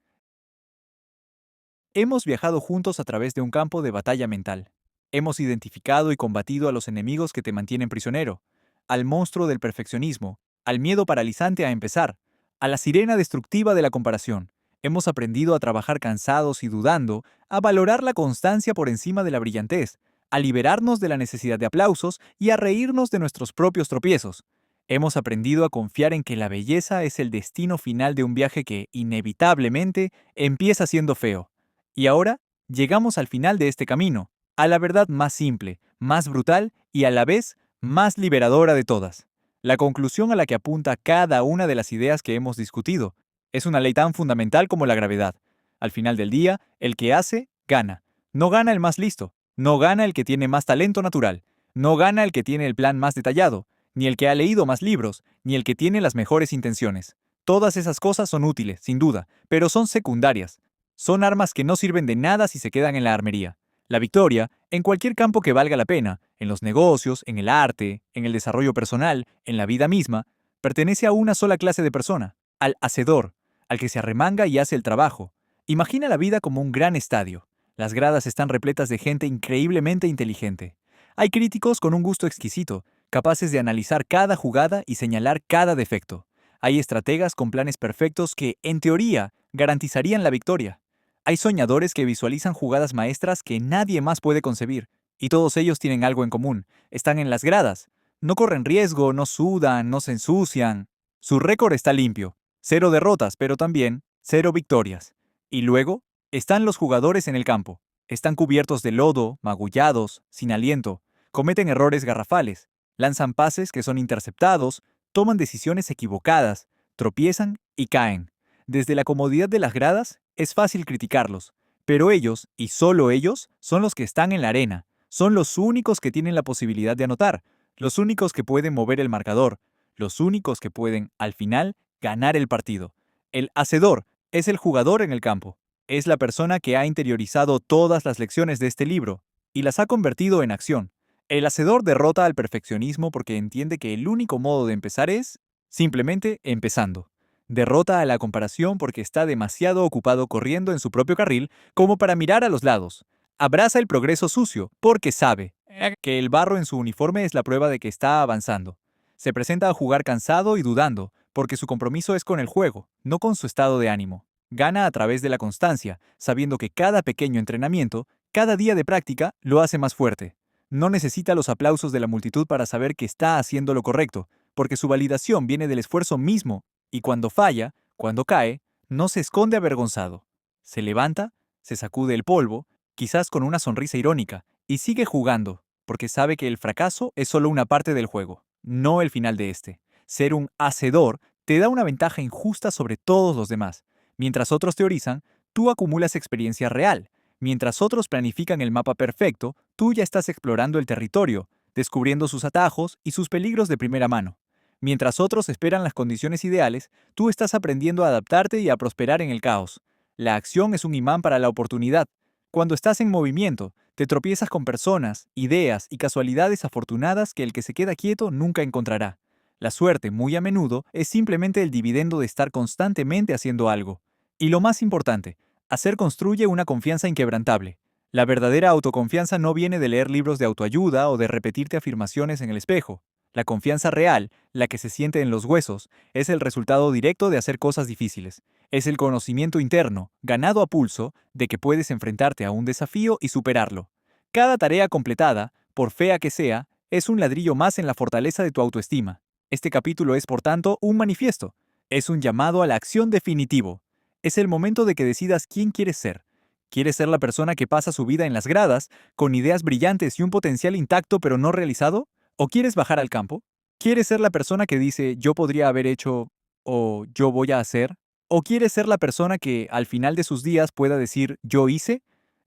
Hemos viajado juntos a través de un campo de batalla mental. Hemos identificado y combatido a los enemigos que te mantienen prisionero, al monstruo del perfeccionismo, al miedo paralizante a empezar, a la sirena destructiva de la comparación. Hemos aprendido a trabajar cansados y dudando, a valorar la constancia por encima de la brillantez, a liberarnos de la necesidad de aplausos y a reírnos de nuestros propios tropiezos. Hemos aprendido a confiar en que la belleza es el destino final de un viaje que, inevitablemente, empieza siendo feo. Y ahora, llegamos al final de este camino, a la verdad más simple, más brutal y a la vez más liberadora de todas. La conclusión a la que apunta cada una de las ideas que hemos discutido es una ley tan fundamental como la gravedad. Al final del día, el que hace, gana. No gana el más listo, no gana el que tiene más talento natural, no gana el que tiene el plan más detallado, ni el que ha leído más libros, ni el que tiene las mejores intenciones. Todas esas cosas son útiles, sin duda, pero son secundarias. Son armas que no sirven de nada si se quedan en la armería. La victoria, en cualquier campo que valga la pena, en los negocios, en el arte, en el desarrollo personal, en la vida misma, pertenece a una sola clase de persona, al hacedor, al que se arremanga y hace el trabajo. Imagina la vida como un gran estadio. Las gradas están repletas de gente increíblemente inteligente. Hay críticos con un gusto exquisito, capaces de analizar cada jugada y señalar cada defecto. Hay estrategas con planes perfectos que, en teoría, garantizarían la victoria. Hay soñadores que visualizan jugadas maestras que nadie más puede concebir, y todos ellos tienen algo en común. Están en las gradas. No corren riesgo, no sudan, no se ensucian. Su récord está limpio. 0 derrotas, pero también 0 victorias. Y luego, están los jugadores en el campo. Están cubiertos de lodo, magullados, sin aliento. Cometen errores garrafales. Lanzan pases que son interceptados. Toman decisiones equivocadas. Tropiezan y caen. Desde la comodidad de las gradas, es fácil criticarlos, pero ellos, y solo ellos, son los que están en la arena, son los únicos que tienen la posibilidad de anotar, los únicos que pueden mover el marcador, los únicos que pueden, al final, ganar el partido. El hacedor es el jugador en el campo, es la persona que ha interiorizado todas las lecciones de este libro y las ha convertido en acción. El hacedor derrota al perfeccionismo porque entiende que el único modo de empezar es, simplemente, empezando. Derrota a la comparación porque está demasiado ocupado corriendo en su propio carril como para mirar a los lados. Abraza el progreso sucio porque sabe que el barro en su uniforme es la prueba de que está avanzando. Se presenta a jugar cansado y dudando porque su compromiso es con el juego, no con su estado de ánimo. Gana a través de la constancia, sabiendo que cada pequeño entrenamiento, cada día de práctica, lo hace más fuerte. No necesita los aplausos de la multitud para saber que está haciendo lo correcto, porque su validación viene del esfuerzo mismo y cuando falla, cuando cae, no se esconde avergonzado. Se levanta, se sacude el polvo, quizás con una sonrisa irónica, y sigue jugando, porque sabe que el fracaso es solo una parte del juego, no el final de este. Ser un hacedor te da una ventaja injusta sobre todos los demás. Mientras otros teorizan, tú acumulas experiencia real. Mientras otros planifican el mapa perfecto, tú ya estás explorando el territorio, descubriendo sus atajos y sus peligros de primera mano. Mientras otros esperan las condiciones ideales, tú estás aprendiendo a adaptarte y a prosperar en el caos. La acción es un imán para la oportunidad. Cuando estás en movimiento, te tropiezas con personas, ideas y casualidades afortunadas que el que se queda quieto nunca encontrará. La suerte, muy a menudo, es simplemente el dividendo de estar constantemente haciendo algo. Y lo más importante, Hacer construye una confianza inquebrantable. La verdadera autoconfianza no viene de leer libros de autoayuda o de repetirte afirmaciones en el espejo. La confianza real, la que se siente en los huesos, es el resultado directo de hacer cosas difíciles. Es el conocimiento interno, ganado a pulso, de que puedes enfrentarte a un desafío y superarlo. Cada tarea completada, por fea que sea, es un ladrillo más en la fortaleza de tu autoestima. Este capítulo es, por tanto, un manifiesto. Es un llamado a la acción definitivo. Es el momento de que decidas quién quieres ser. ¿Quieres ser la persona que pasa su vida en las gradas, con ideas brillantes y un potencial intacto pero no realizado? ¿O quieres bajar al campo? ¿Quieres ser la persona que dice yo podría haber hecho o yo voy a hacer? ¿O quieres ser la persona que al final de sus días pueda decir yo hice?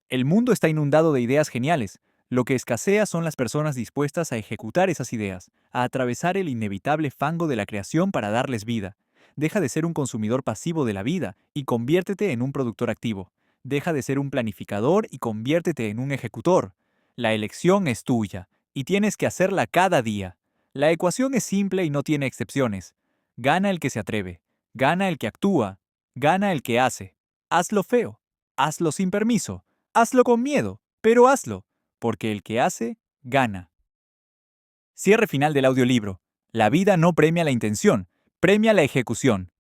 El mundo está inundado de ideas geniales. Lo que escasea son las personas dispuestas a ejecutar esas ideas, a atravesar el inevitable fango de la creación para darles vida. Deja de ser un consumidor pasivo de la vida y conviértete en un productor activo. Deja de ser un planificador y conviértete en un ejecutor. La elección es tuya, y tienes que hacerla cada día. La ecuación es simple y no tiene excepciones. Gana el que se atreve, gana el que actúa, gana el que hace. Hazlo feo, hazlo sin permiso, hazlo con miedo, pero hazlo, porque el que hace, gana. Cierre final del audiolibro. La vida no premia la intención, premia la ejecución.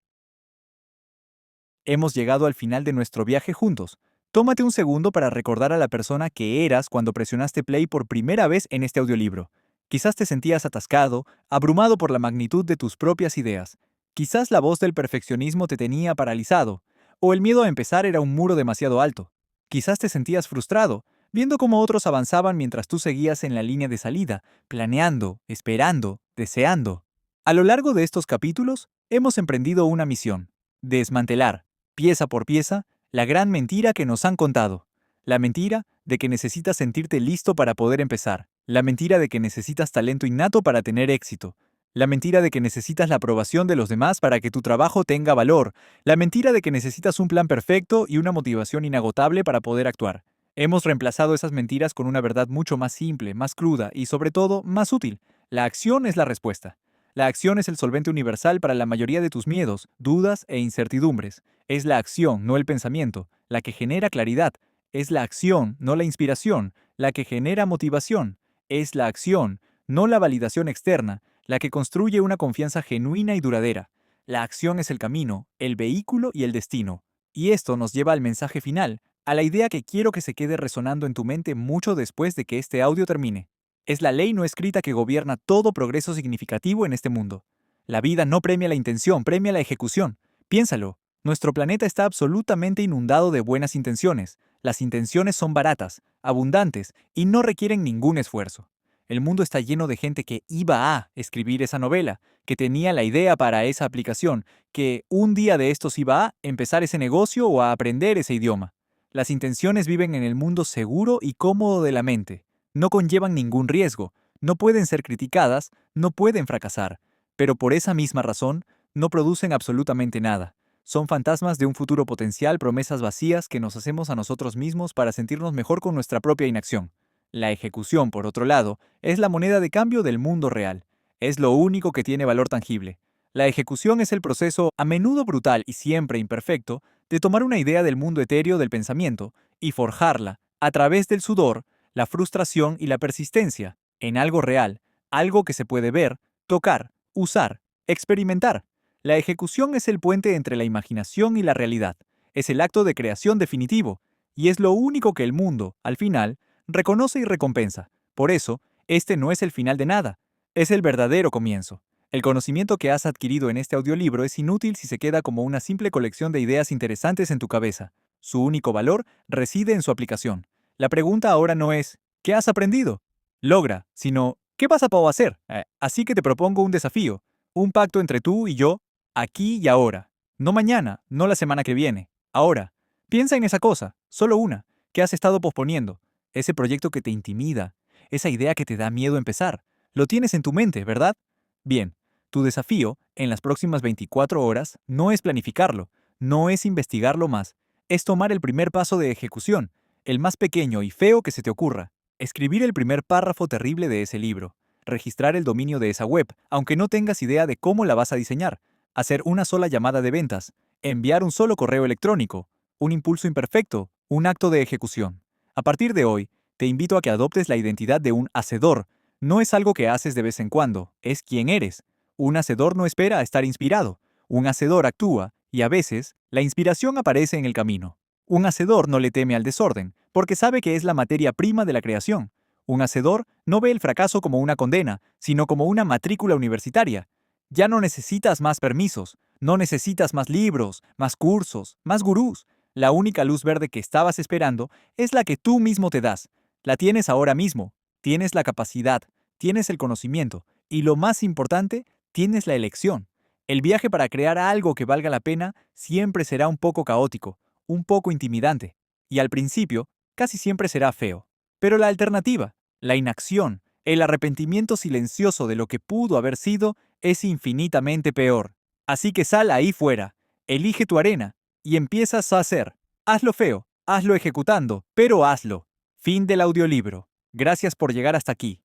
Hemos llegado al final de nuestro viaje juntos. Tómate un segundo para recordar a la persona que eras cuando presionaste play por primera vez en este audiolibro. Quizás te sentías atascado, abrumado por la magnitud de tus propias ideas. Quizás la voz del perfeccionismo te tenía paralizado, o el miedo a empezar era un muro demasiado alto. Quizás te sentías frustrado, viendo cómo otros avanzaban mientras tú seguías en la línea de salida, planeando, esperando, deseando. A lo largo de estos capítulos, hemos emprendido una misión: desmantelar, pieza por pieza, la gran mentira que nos han contado. La mentira de que necesitas sentirte listo para poder empezar. La mentira de que necesitas talento innato para tener éxito. La mentira de que necesitas la aprobación de los demás para que tu trabajo tenga valor. La mentira de que necesitas un plan perfecto y una motivación inagotable para poder actuar. Hemos reemplazado esas mentiras con una verdad mucho más simple, más cruda y, sobre todo, más útil. La acción es la respuesta. La acción es el solvente universal para la mayoría de tus miedos, dudas e incertidumbres. Es la acción, no el pensamiento, la que genera claridad. Es la acción, no la inspiración, la que genera motivación. Es la acción, no la validación externa, la que construye una confianza genuina y duradera. La acción es el camino, el vehículo y el destino. Y esto nos lleva al mensaje final, a la idea que quiero que se quede resonando en tu mente mucho después de que este audio termine. Es la ley no escrita que gobierna todo progreso significativo en este mundo. La vida no premia la intención, premia la ejecución. Piénsalo, nuestro planeta está absolutamente inundado de buenas intenciones. Las intenciones son baratas, abundantes y no requieren ningún esfuerzo. El mundo está lleno de gente que iba a escribir esa novela, que tenía la idea para esa aplicación, que un día de estos iba a empezar ese negocio o a aprender ese idioma. Las intenciones viven en el mundo seguro y cómodo de la mente. No conllevan ningún riesgo, no pueden ser criticadas, no pueden fracasar, pero por esa misma razón, no producen absolutamente nada. Son fantasmas de un futuro potencial, promesas vacías que nos hacemos a nosotros mismos para sentirnos mejor con nuestra propia inacción. La ejecución, por otro lado, es la moneda de cambio del mundo real. Es lo único que tiene valor tangible. La ejecución es el proceso, a menudo brutal y siempre imperfecto, de tomar una idea del mundo etéreo del pensamiento y forjarla, a través del sudor, la frustración y la persistencia, en algo real, algo que se puede ver, tocar, usar, experimentar. La ejecución es el puente entre la imaginación y la realidad, es el acto de creación definitivo, y es lo único que el mundo, al final, reconoce y recompensa. Por eso, este no es el final de nada, es el verdadero comienzo. El conocimiento que has adquirido en este audiolibro es inútil si se queda como una simple colección de ideas interesantes en tu cabeza. Su único valor reside en su aplicación. La pregunta ahora no es ¿qué has aprendido? Logra, sino ¿qué vas a poder hacer? Así que te propongo un desafío, un pacto entre tú y yo, aquí y ahora. No mañana, no la semana que viene, ahora. Piensa en esa cosa, solo una, que has estado posponiendo, ese proyecto que te intimida, esa idea que te da miedo empezar. Lo tienes en tu mente, ¿verdad? Bien, tu desafío, en las próximas 24 horas, no es planificarlo, no es investigarlo más, es tomar el primer paso de ejecución, el más pequeño y feo que se te ocurra. Escribir el primer párrafo terrible de ese libro. Registrar el dominio de esa web, aunque no tengas idea de cómo la vas a diseñar. Hacer una sola llamada de ventas. Enviar un solo correo electrónico. un impulso imperfecto, un acto de ejecución. A partir de hoy, te invito a que adoptes la identidad de un hacedor. No es algo que haces de vez en cuando, es quien eres. Un hacedor no espera a estar inspirado. Un hacedor actúa, y a veces, la inspiración aparece en el camino. Un hacedor no le teme al desorden, porque sabe que es la materia prima de la creación. Un hacedor no ve el fracaso como una condena, sino como una matrícula universitaria. Ya no necesitas más permisos, no necesitas más libros, más cursos, más gurús. La única luz verde que estabas esperando es la que tú mismo te das. La tienes ahora mismo. Tienes la capacidad, tienes el conocimiento y lo más importante, tienes la elección. El viaje para crear algo que valga la pena siempre será un poco caótico, un poco intimidante, y al principio casi siempre será feo. Pero la alternativa, la inacción, el arrepentimiento silencioso de lo que pudo haber sido, es infinitamente peor. Así que sal ahí fuera, elige tu arena y empiezas a hacer. Hazlo feo, hazlo ejecutando, pero hazlo. Fin del audiolibro. Gracias por llegar hasta aquí.